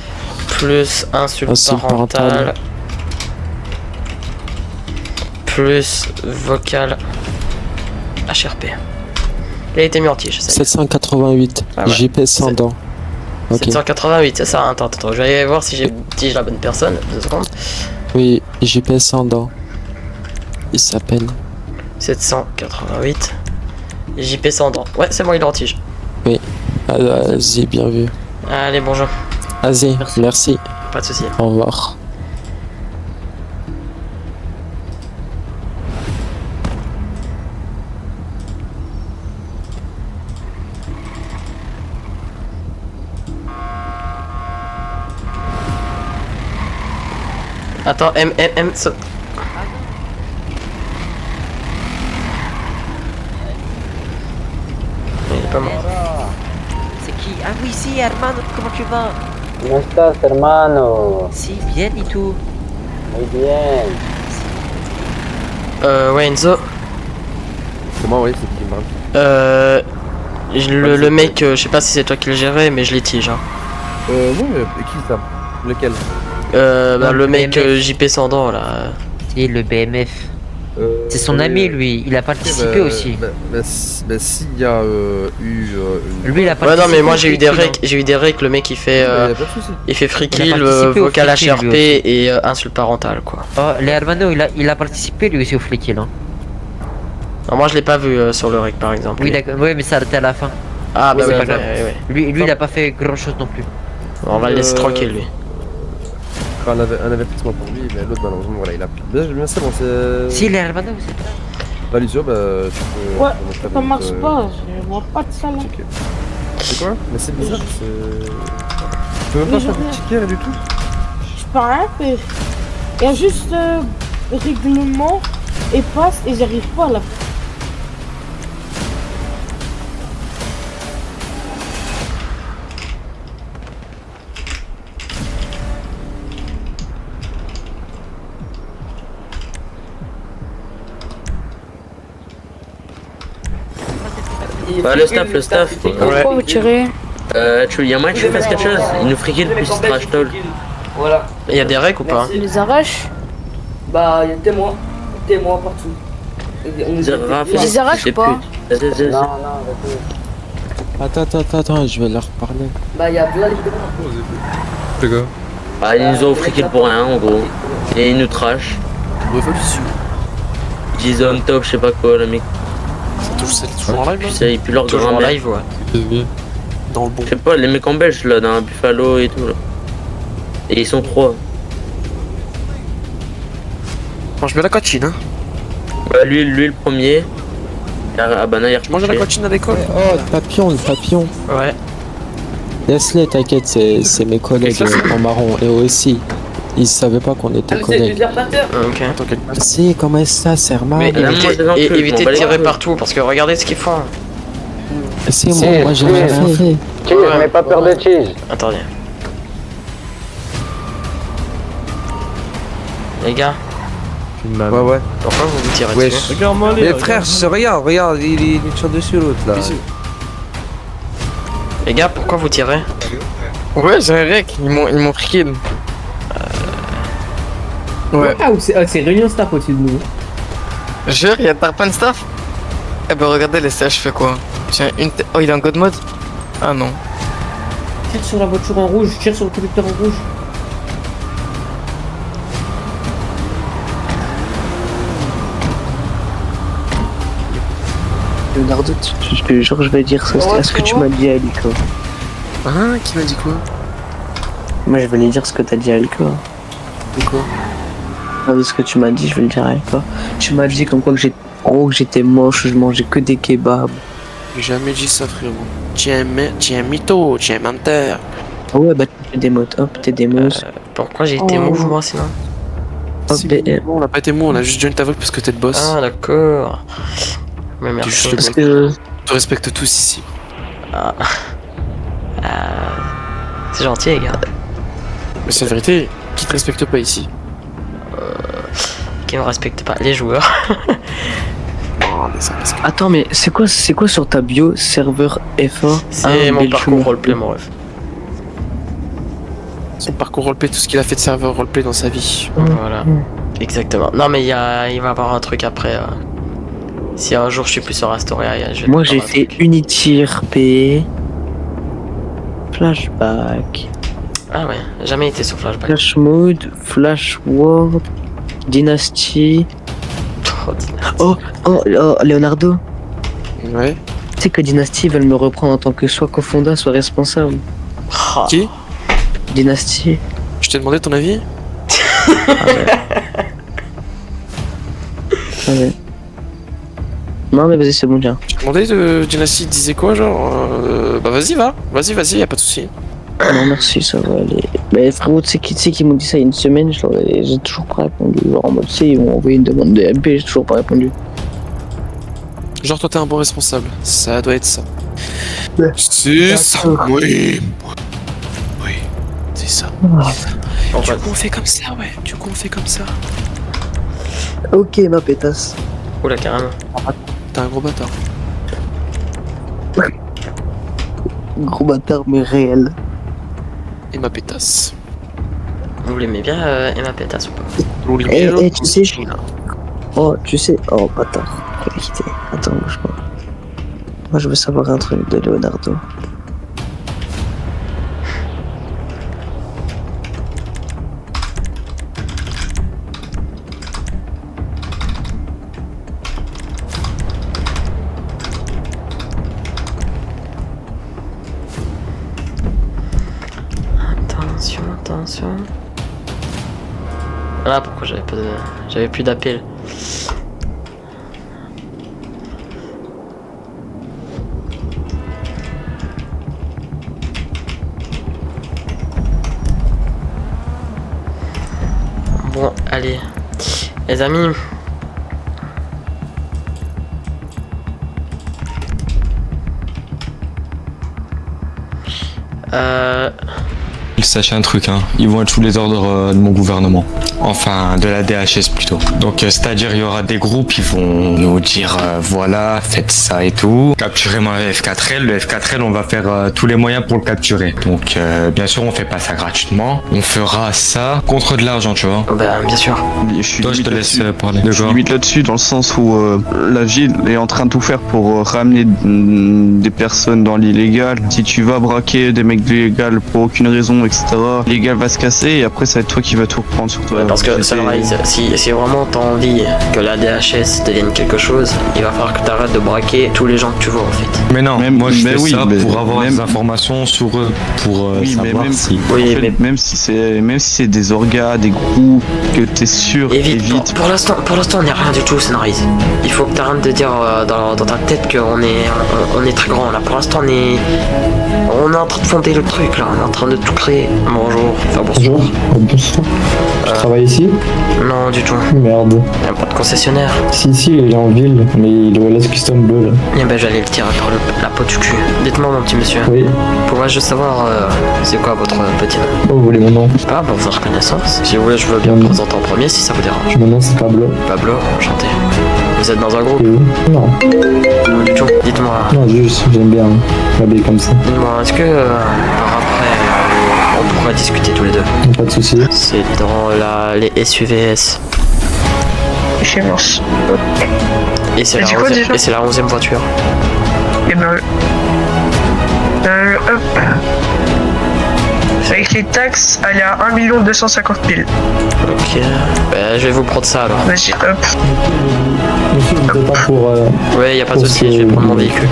Plus insulte Insulte parentale. parentale. Plus vocal HRP. Il a été mis en tige, ça y est. 788. Ah ouais. JP sans dents. Ok. 788, c'est ça. Attends, je vais aller voir si j'ai tige la bonne personne. 2 secondes. Oui, JP sans dents. Il s'appelle. 788. JP sans dents. Ouais, c'est bon, il est en tige. Oui. Ah, vas-y, bien vu. Allez, bonjour. Vas-y, merci. Pas de soucis. Au revoir. Attends, M. Il est pas mort. C'est qui? Ah oui, si, Hermano, comment tu vas? ¿Cómo estás, hermano? Si, bien et tout. Muy bien. Ouais, Enzo. C'est moi, oui, c'est qui me parle. Le mec, je sais pas si c'est toi qui le gérais, mais je l'ai tige. Hein. Oui, qui ça? Lequel? Bah, le mec BMF. JP sans dents là. C'est le BMF. C'est son ami, lui. Il a participé aussi. S'il y a eu Lui, il a Ouais, participé. non, mais moi j'ai eu des free kill, recs, j'ai eu des recs, le mec il fait free Il a kill, participé au vocal free kill, lui HRP aussi. et insulte parentale quoi. Oh, les Hermano, il a participé lui aussi au free kill. Hein. Non, moi je l'ai pas vu sur le rec par exemple. Oui, d'accord. Oui, mais ça arrêté à la fin. Ah, bah c'est oui, pas grave. ouais. Lui, il a pas fait grand chose non plus. On va le laisser tranquille lui. un avertissement pour lui, mais l'autre malheureusement voilà il a. Mais c'est bon, c'est. Si, les Hermano, vous êtes là. Bah Lucio, bah tu peux. Ouais, ça marche pas, je vois pas de ça là. C'est quoi? Mais c'est bizarre, c'est. Tu peux même pas Mais faire je- de ticket rien du tout? Je peux rien faire. Il y a juste règlement et passe et j'arrive pas à la fin. Bah, le staff. Pourquoi vous tirez? Y'a moyen que tu fasses quelque chose? Il nous free kill plus trash talk. Voilà. Il y a des règles ou pas? On les arrache. Bah, il y a témoins. Témoins partout. On les arrache pas. Non, Attends, je vais leur parler. bah, il y a plein de Les gars. Bah, ils nous ont offert qu'il pour rien en gros. Et ils nous trashent. Révolution. Ils disent on top, je sais pas quoi, le mec. C'est toujours en live Puis ça, et puis leur Toujours en grand-mère. live, ouais. Dans le bon. Je sais pas, les mecs en belge là, dans Buffalo et tout là. Et ils sont 3. Bon, je mets la cantine, hein. Bah, lui le premier. Ah bah, il Je mange la cantine à l'école. Oh, le papillon. Ouais. Laisse-les, t'inquiète, c'est mes collègues en marron. Et eux aussi. Ils savaient pas qu'on était collègues. Ok. Si, comment ça, Serman? Mais évitez de tirer partout parce que regardez ce qu'ils font. C'est moi j'ai rien fait. Cheese, mais pas peur de cheese. Attendez. Les gars, Ouais. pourquoi vous vous tirez Wesh. dessus? Regarde-moi les frères, regarde, il me tire dessus l'autre là. Les gars, pourquoi vous tirez? Ouais, j'ai un rec, ils m'ont pris kill. Ouais. Ah, c'est Réunion Staff au-dessus de nous. Jure, il y a Tarpan Staff. Eh ben regardez, les CH fait quoi? Tiens, oh, il est en god mode? Ah non. Tire sur la voiture en rouge, tire sur le conducteur en rouge. Leonardo, je te jure, je vais dire ça, c'est ce que tu m'as dit à Alika. Hein? Qui m'a dit quoi? Moi, je vais lui dire ce que t'as dit à Alika. De quoi? Ce que tu m'as dit, je vais le dire à Alika. Tu m'as dit comme quoi que j'étais moche, je mangeais que des kebabs. J'ai jamais dit ça, frérot. Tu es un mytho, tu es un menteur. Ah ouais, bah t'es des mots, hop, t'es des mots. Pourquoi j'ai été move moi sinon? Hop, on a pas été mou, on a juste joint ta voix parce que t'es le boss. Ah d'accord. Mais T'es merci. juste le Parce boss. que On te respecte tous ici. Ah. C'est gentil les gars. Mais c'est la vérité, qui te respecte pas ici? Qui me respectent pas, les joueurs. Non, mais ça, attends, mais c'est quoi sur ta bio serveur FA? C'est mon parcours roleplay mon ref. Son parcours roleplay, tout ce qu'il a fait de serveur roleplay dans sa vie. Voilà. Exactement. Non mais il va y avoir un truc après. Si un jour je suis plus sur Astoria, je vais Moi te j'ai faire un fait truc. Unity RP, Flashback, Ah ouais, jamais été sur Flashback. Flash Mode, Flash World, Dynasty. Oh, Leonardo. Ouais. Tu sais que Dynasty veulent me reprendre en tant que soit cofondateur, soit responsable. Qui? Dynasty. Je t'ai demandé ton avis? Ah ouais. Non mais vas-y, c'est bon, tiens. Je t'ai demandé de Dynasty disait quoi, genre bah vas-y, y'a pas de soucis. Non merci, ça va aller. Mais frérot, tu sais qu'ils m'ont dit ça il y a une semaine, j'ai toujours pas répondu. Genre en mode, tu sais, ils m'ont envoyé une demande de MP, j'ai toujours pas répondu. Genre toi t'es un bon responsable, ça doit être ça. Ouais. C'est ça. Oui, c'est ça. Du coup on fait comme ça, ouais. Ok ma pétasse. Oula carrément. T'es un gros bâtard. Gros bâtard mais réel. Et ma pétasse. Vous l'aimez bien Emma Pétasse ou pas? Eh, tu sais, oh bâtard. Qualité. Attends, bouge pas. Moi je veux savoir un truc de Leonardo. Attention. Voilà pourquoi j'avais plus d'appel. Bon, allez. Les amis. Sachez un truc, hein, ils vont être sous les ordres de mon gouvernement. Enfin, de la DHS plutôt. Donc, c'est-à-dire, il y aura des groupes, ils vont nous dire, voilà, faites ça et tout. Capturez-moi le F4L. Le F4L, on va faire tous les moyens pour le capturer. Donc, bien sûr, on fait pas ça gratuitement. On fera ça contre de l'argent, tu vois. Bah, bien sûr. Toi, je te laisse parler. Je suis limite là-dessus, dans le sens où la ville est en train de tout faire pour ramener des personnes dans l'illégal. Si tu vas braquer des mecs d'illégal pour aucune raison, etc., l'illégal va se casser et après ça va être toi qui vas tout reprendre sur toi. Parce que Sunrise, si vraiment t'as envie que la DHS devienne quelque chose, il va falloir que t'arrêtes de braquer tous les gens que tu vois en fait. Mais non, moi je fais ça pour avoir des informations sur eux, pour savoir si... Oui, même si c'est des orgas, des groupes, que t'es sûr, évite. Pour l'instant on n'est rien du tout, Sunrise. Il faut que t'arrêtes de dire dans ta tête qu'on est très grand là. Pour l'instant on est en train de fonder le truc là, on est en train de tout créer. Bonjour. Enfin bonsoir. Bonsoir. Tu travailles ici? Non, du tout. Merde. Y'a pas de concessionnaire. Si, il est en ville, mais il doit laisser custom bleu là. Eh ben j'allais le tirer par la peau du cul. Dites-moi mon petit monsieur. Oui. Pourrais-je savoir c'est quoi votre petit nom? Oh, vous voulez mon nom? Ah bah faire connaissance. Si vous voulez je veux bien me présenter en premier si ça vous dérange. Mon nom c'est Pablo. Pablo, enchanté. Vous êtes dans un groupe? Non. Non du tout. Dites-moi. Non, juste j'aime bien m'habiller comme ça. Dites-moi, est-ce que par après on pourrait discuter tous les deux? Pas de soucis. C'est dans les SUVS. Chez Mons. Et c'est la 11e voiture. Et ben... hop. Avec les taxes, elle est à 1 250 000. Ok. Bah, je vais vous prendre ça alors. Vas-y, hop. Monsieur, vous êtes pas pour... Ouais, y a pas de souci, je vais prendre mon véhicule.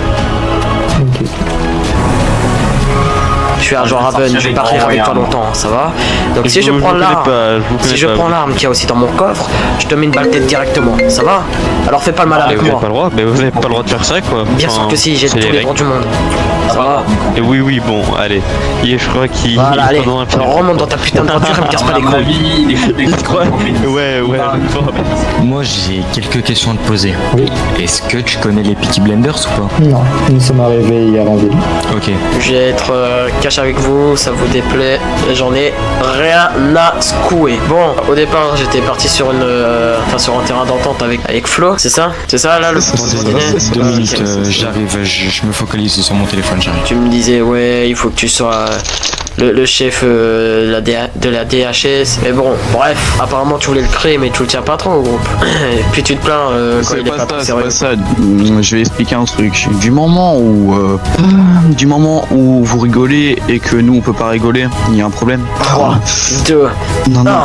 Ok. Je suis agent Raven, je vais pas rire avec toi longtemps, ça va? Donc si je prends l'arme qu'il y a aussi dans mon coffre, je te mets une balle tête directement, ça va? Alors fais pas le mal avec vous moi. avez pas le droit, mais vous avez pas le droit de faire ça quoi. Bien sûr que si, j'ai tous les droits du monde. Ça va? Et oui, bon, allez. Je crois qu'il... Voilà, allez, remonte dans ta putain de voiture et me casse pas les couilles. Ouais. Moi j'ai quelques questions à te poser. Oui. Est-ce que tu connais les Peaky Blinders ou pas? Non, nous sommes arrivés hier en ville. Ok. Je vais être cash avec vous, ça vous déplaît, j'en ai rien à secouer. Bon, au départ j'étais parti sur un terrain d'entente avec Flo, c'est ça? C'est ça là le Attendez, 2 minutes, j'arrive, je me focalise sur mon téléphone, j'arrive. Tu me disais ouais, il faut que tu sois le chef de la DHS. Mais bon, bref, apparemment tu voulais le créer mais tu le tiens pas trop au groupe. Et puis tu te plains quand il est pas trop sérieux. C'est pas ça, je vais expliquer un truc. Du moment où vous rigolez et que nous on peut pas rigoler, il y a un problème. 3, 2, non. 1.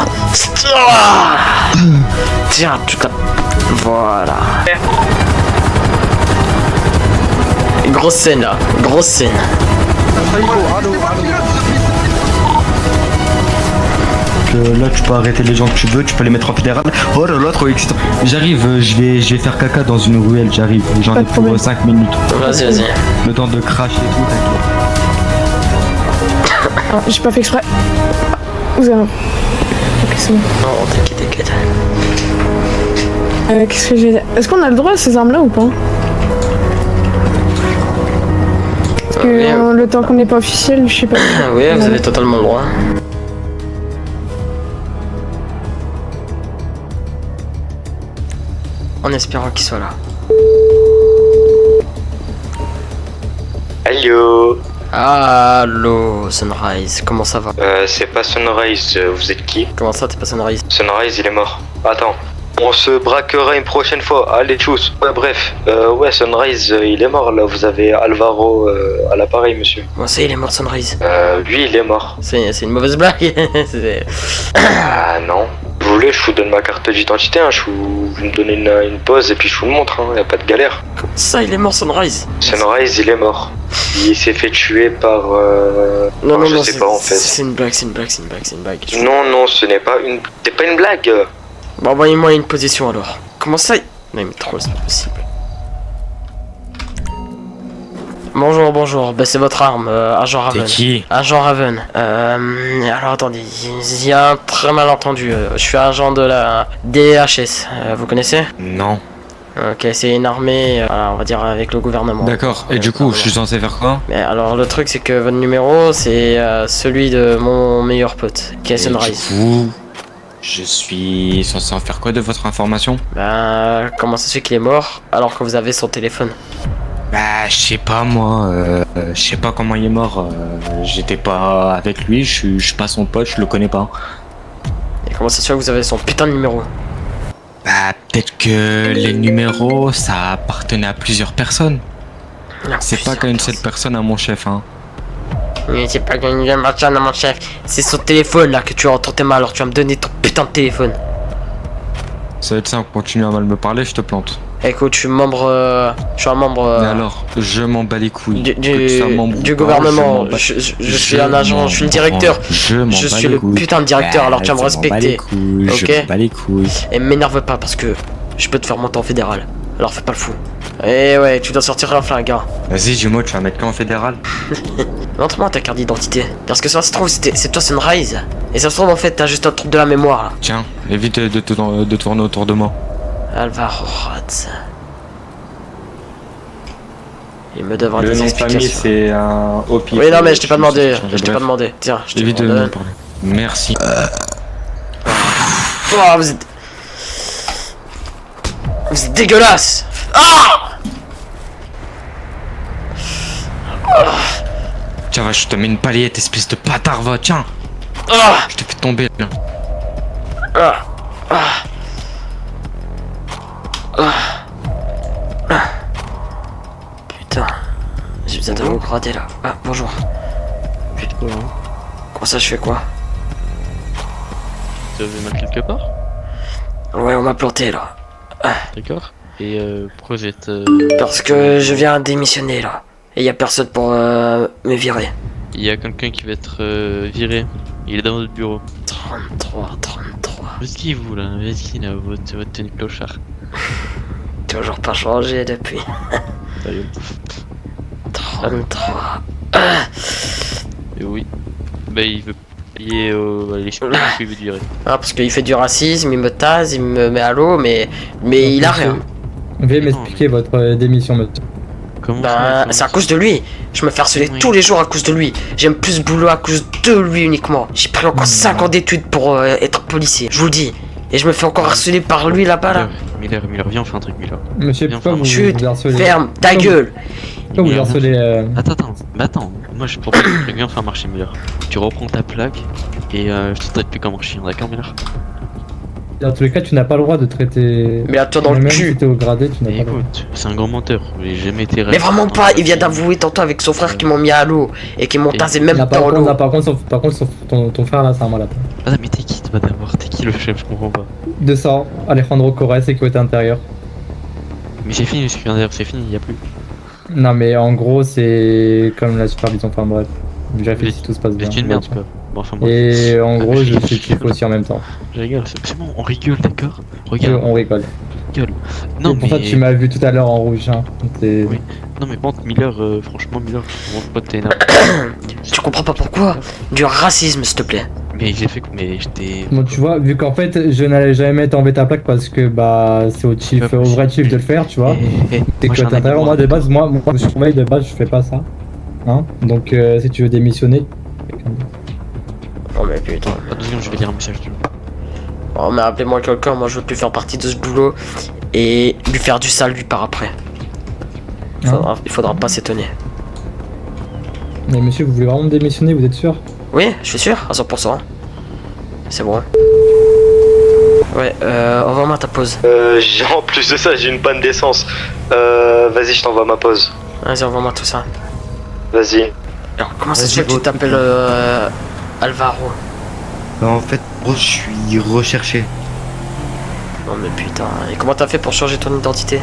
Tiens, tu t'as... Voilà. Grosse scène là, grosse scène. Là tu peux arrêter les gens que tu veux, tu peux les mettre en fédéral. Oh là là, trop excitant. J'arrive, je vais faire caca dans une ruelle, j'arrive. J'en ai pour 5 minutes. Vas-y. Le temps de crash et tout, t'inquiète. Ah, j'ai pas fait exprès. Vous avez... Ok, c'est bon. Oh, t'inquiète. Qu'est-ce que j'ai dit? Est-ce qu'on a le droit à ces armes-là ou pas? Parce que le temps qu'on n'est pas officiel, je sais pas. Oui, vous avez totalement le droit. En espérant qu'il soit là. Allô, Sunrise, comment ça va? C'est pas Sunrise, vous êtes qui? Comment ça, t'es pas Sunrise? Sunrise, il est mort. Attends. On se braquera une prochaine fois, allez tchuss. Ouais bref, Sunrise il est mort là, vous avez Alvaro à l'appareil monsieur. Moi ça il est mort Sunrise. Lui il est mort. C'est une mauvaise blague. Ah non. Vous voulez je vous donne ma carte d'identité, vous me donnez une pause et puis je vous le montre, y a pas de galère. Comment ça il est mort Sunrise? Sunrise il est mort. Il s'est fait tuer par... Non, je sais pas en fait. C'est une blague. Non, ce n'est pas une... C'est pas une blague. Bon, envoyez-moi une position alors. Comment ça? Non, mais trop, c'est pas possible. Bonjour, bah c'est votre arme, agent Raven. T'es qui? Agent Raven. Alors attendez, il y a un très malentendu. Je suis agent de la DHS, vous connaissez? Non. Ok, c'est une armée, on va dire avec le gouvernement. D'accord, et du coup, je suis censé faire quoi? Mais alors le truc c'est que votre numéro c'est celui de mon meilleur pote, qui est Sunrise. Du coup, je suis censé en faire quoi de votre information? Bah, comment ça se fait qu'il est mort alors que vous avez son téléphone? Bah, je sais pas moi, je sais pas comment il est mort, j'étais pas avec lui, je suis pas son pote, je le connais pas. Et comment ça se fait que vous avez son putain de numéro? Bah, peut-être que les numéros, ça appartenait à plusieurs personnes. C'est pas qu'à une seule personne à mon chef, hein. Mais c'est pas qu'à une seule personne à mon chef. C'est son téléphone là que tu as entre tes mains, alors tu vas me donner ton putain de téléphone. Ça va être simple, continue à mal me parler, je te plante. Écoute, je suis membre. Je suis un membre. Mais alors, je m'en bats les couilles. Du gouvernement. Je suis un agent, je suis le directeur. Je suis le putain de directeur, alors tu vas me respecter. Ok? Je m'en bats les couilles. Et m'énerve pas parce que je peux te faire monter en fédéral. Alors fais pas le fou. Eh ouais, tu dois sortir un flingue, hein. Vas-y, dis-moi, tu vas mettre quand en fédéral? Montre-moi ta carte d'identité. Parce que ça se trouve, c'est toi Sunrise. Et ça se trouve, en fait, t'as juste un truc de la mémoire là. Tiens, évite de tourner autour de moi. Alvaro Rhodes. Il me devra Le des nom de explications. famille, c'est un OP. Oui, non, mais je t'ai pas demandé. Je t'ai pas demandé. Tiens, je te Évite de demande. me parler. Merci. Oh, vous êtes dégueulasse. Ah! Tiens, va, je te mets une paillette, espèce de bâtard, va, tiens. Ah! Je te fais tomber, là. Ah! Ah! Ah! Ah! Putain, j'ai besoin de vous grader là. Ah, bonjour. Putain. Comment ça, je fais quoi? Tu avais mal quelque part? Ouais, on m'a planté là. Ah. D'accord. Et pourquoi vous êtes... Parce que je viens démissionner là. Et y a personne pour me virer. Il y a quelqu'un qui va être viré. Il est dans votre bureau. 33. Où est-ce qu'il est vous là? Où est-ce qu'il est votre tenue clochard? Toujours pas changé depuis. Sérieux. 33. Et oui. Bah il veut payer les choses, il veut virer. Ah, parce qu'il fait du racisme, il me tase, il me met à l'eau, mais il a rien. Veuillez m'expliquer votre démission, monsieur. Bah, c'est à cause de lui. Je me fais harceler tous les jours à cause de lui. J'aime plus ce boulot à cause de lui uniquement. J'ai pris encore 5 ans d'études pour être policier, je vous le dis. Et je me fais encore harceler par lui là-bas là. Miller, viens on fait un truc Miller. Monsieur, pourquoi vous Chut, harcelez? ferme ta gueule. Pourquoi vous harcelez Attends, moi je propose que viens faire marcher Miller. Tu reprends ta plaque et je te traite plus comme un chien, d'accord Miller? Dans tous les cas, tu n'as pas le droit de traiter... Mais attends dans le même cul. si t'es au gradé, tu n'as pas le droit. Écoute, c'est un grand menteur, j'ai jamais été... Mais vraiment pas, il vient d'avouer tantôt avec son frère qui m'ont mis à l'eau et qui m'ont tasé même dans l'eau. Par contre, ton frère là, c'est un malade. Ah mais t'es qui toi d'abord? T'es qui le chef? Je comprends pas. 200, Alejandro Correa, sécurité intérieure. Mais j'ai fini le secrétaire, c'est fini, y'a plus. Non mais en gros, c'est comme la supervision, enfin bref. Vérifie si tout se passe bien. C'est une merde quoi. Bon, enfin, bon. Et en gros, je fais kiff aussi en même temps. Je rigole, c'est bon, on rigole, d'accord? Regarde. On rigole. Non, mais... pour ça, tu m'as vu tout à l'heure en rouge. Hein. Oui. Non, mais bon, Miller, franchement, Miller, je comprends pas, t'es énervé. Tu comprends pas pourquoi? Du racisme, s'il te plaît. Mais j'ai fait. Mais j'étais. Bon, tu vois, vu qu'en fait, je n'allais jamais t'enlever ta plaque parce que bah, c'est au vrai chief de le faire, tu vois. T'es que t'intérieur, moi de base, moi, je surveille de base, je fais pas ça. Hein? Donc, si tu veux démissionner. Oh, mais putain. Pas 2 secondes, je vais lire un message. Oh, mais appelez-moi quelqu'un, moi je veux plus faire partie de ce boulot et lui faire du sale lui par après. Il faudra pas s'étonner. Mais monsieur, vous voulez vraiment démissionner, vous êtes sûr? Oui, je suis sûr, à 100%. C'est bon. Ouais, envoie-moi ta pause. En plus de ça, j'ai une panne d'essence. Vas-y, je t'envoie ma pause. Vas-y, envoie-moi tout ça. Vas-y. Alors, comment ça se fait que tu t'appelles Alvaro? Bah, en fait, gros, je suis recherché. Non mais putain, et comment t'as fait pour changer ton identité?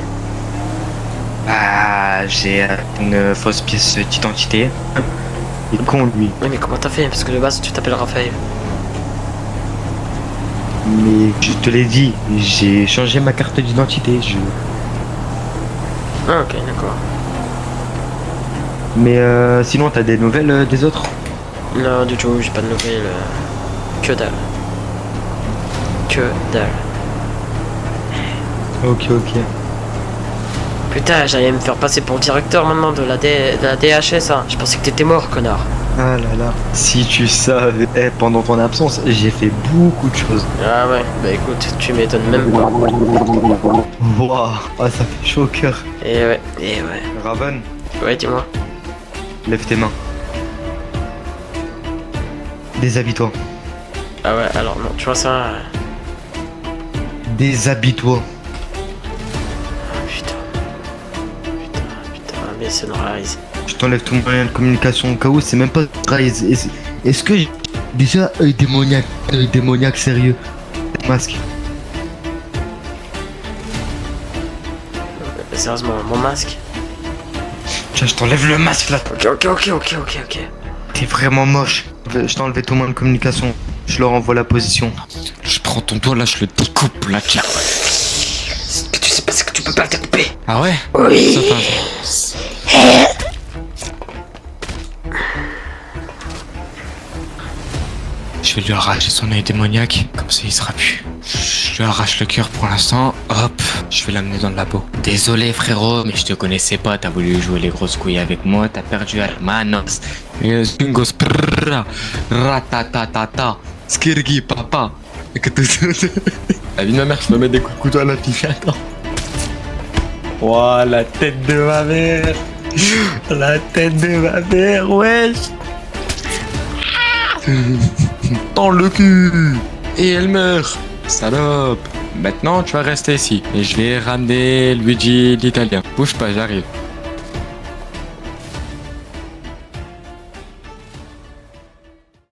Bah, j'ai une fausse pièce d'identité. Il est con, lui. Oui, mais comment t'as fait? Parce que de base, tu t'appelles Raphaël. Mais je te l'ai dit, j'ai changé ma carte d'identité. Ah, ok, d'accord. Mais sinon, t'as des nouvelles des autres? Non, du tout, j'ai pas de nouvelles. Que dalle. Que dalle. Ok. Putain, j'allais me faire passer pour le directeur maintenant de la DHS, hein. Je pensais que t'étais mort, connard. Ah là là, si tu savais, pendant ton absence, j'ai fait beaucoup de choses. Ah ouais, bah écoute, tu m'étonnes même pas. Waouh, ah, ça fait chaud au cœur. Et ouais. Raven, Ouais, dis-moi. lève tes mains. Déshabille-toi. Ah ouais, alors non, tu vois ça... Déshabille-toi. Putain, mais c'est Rise. Je t'enlève tout moyen de communication au cas où, c'est même pas Rise. Est-ce que déjà œil démoniaque sérieux, masque. Sérieusement, mon masque. Tiens, je t'enlève le masque là. Ok. T'es vraiment moche. Je t'ai enlevé tout moyen de communication. Je leur envoie la position. Je prends ton doigt là, je le découpe là, tiens. Ce que tu sais pas, c'est que tu peux pas le découper. Ah ouais? Oui. Je vais lui arracher son œil démoniaque, comme ça il sera plus. Je lui arrache le cœur pour l'instant, hop, je vais l'amener dans le labo. Désolé frérot, mais je te connaissais pas, t'as voulu jouer les grosses couilles avec moi, t'as perdu à manos. Bingos, ratatatata, skirgi papa. La vie de ma mère, je me mets des coups de couteau à la fille, attends. Ouah, la tête de ma mère. La tête de ma mère, wesh. Dans le cul. Et elle meurt. Salope. Maintenant tu vas rester ici. Et je vais ramener Luigi l'italien. Bouge pas, j'arrive.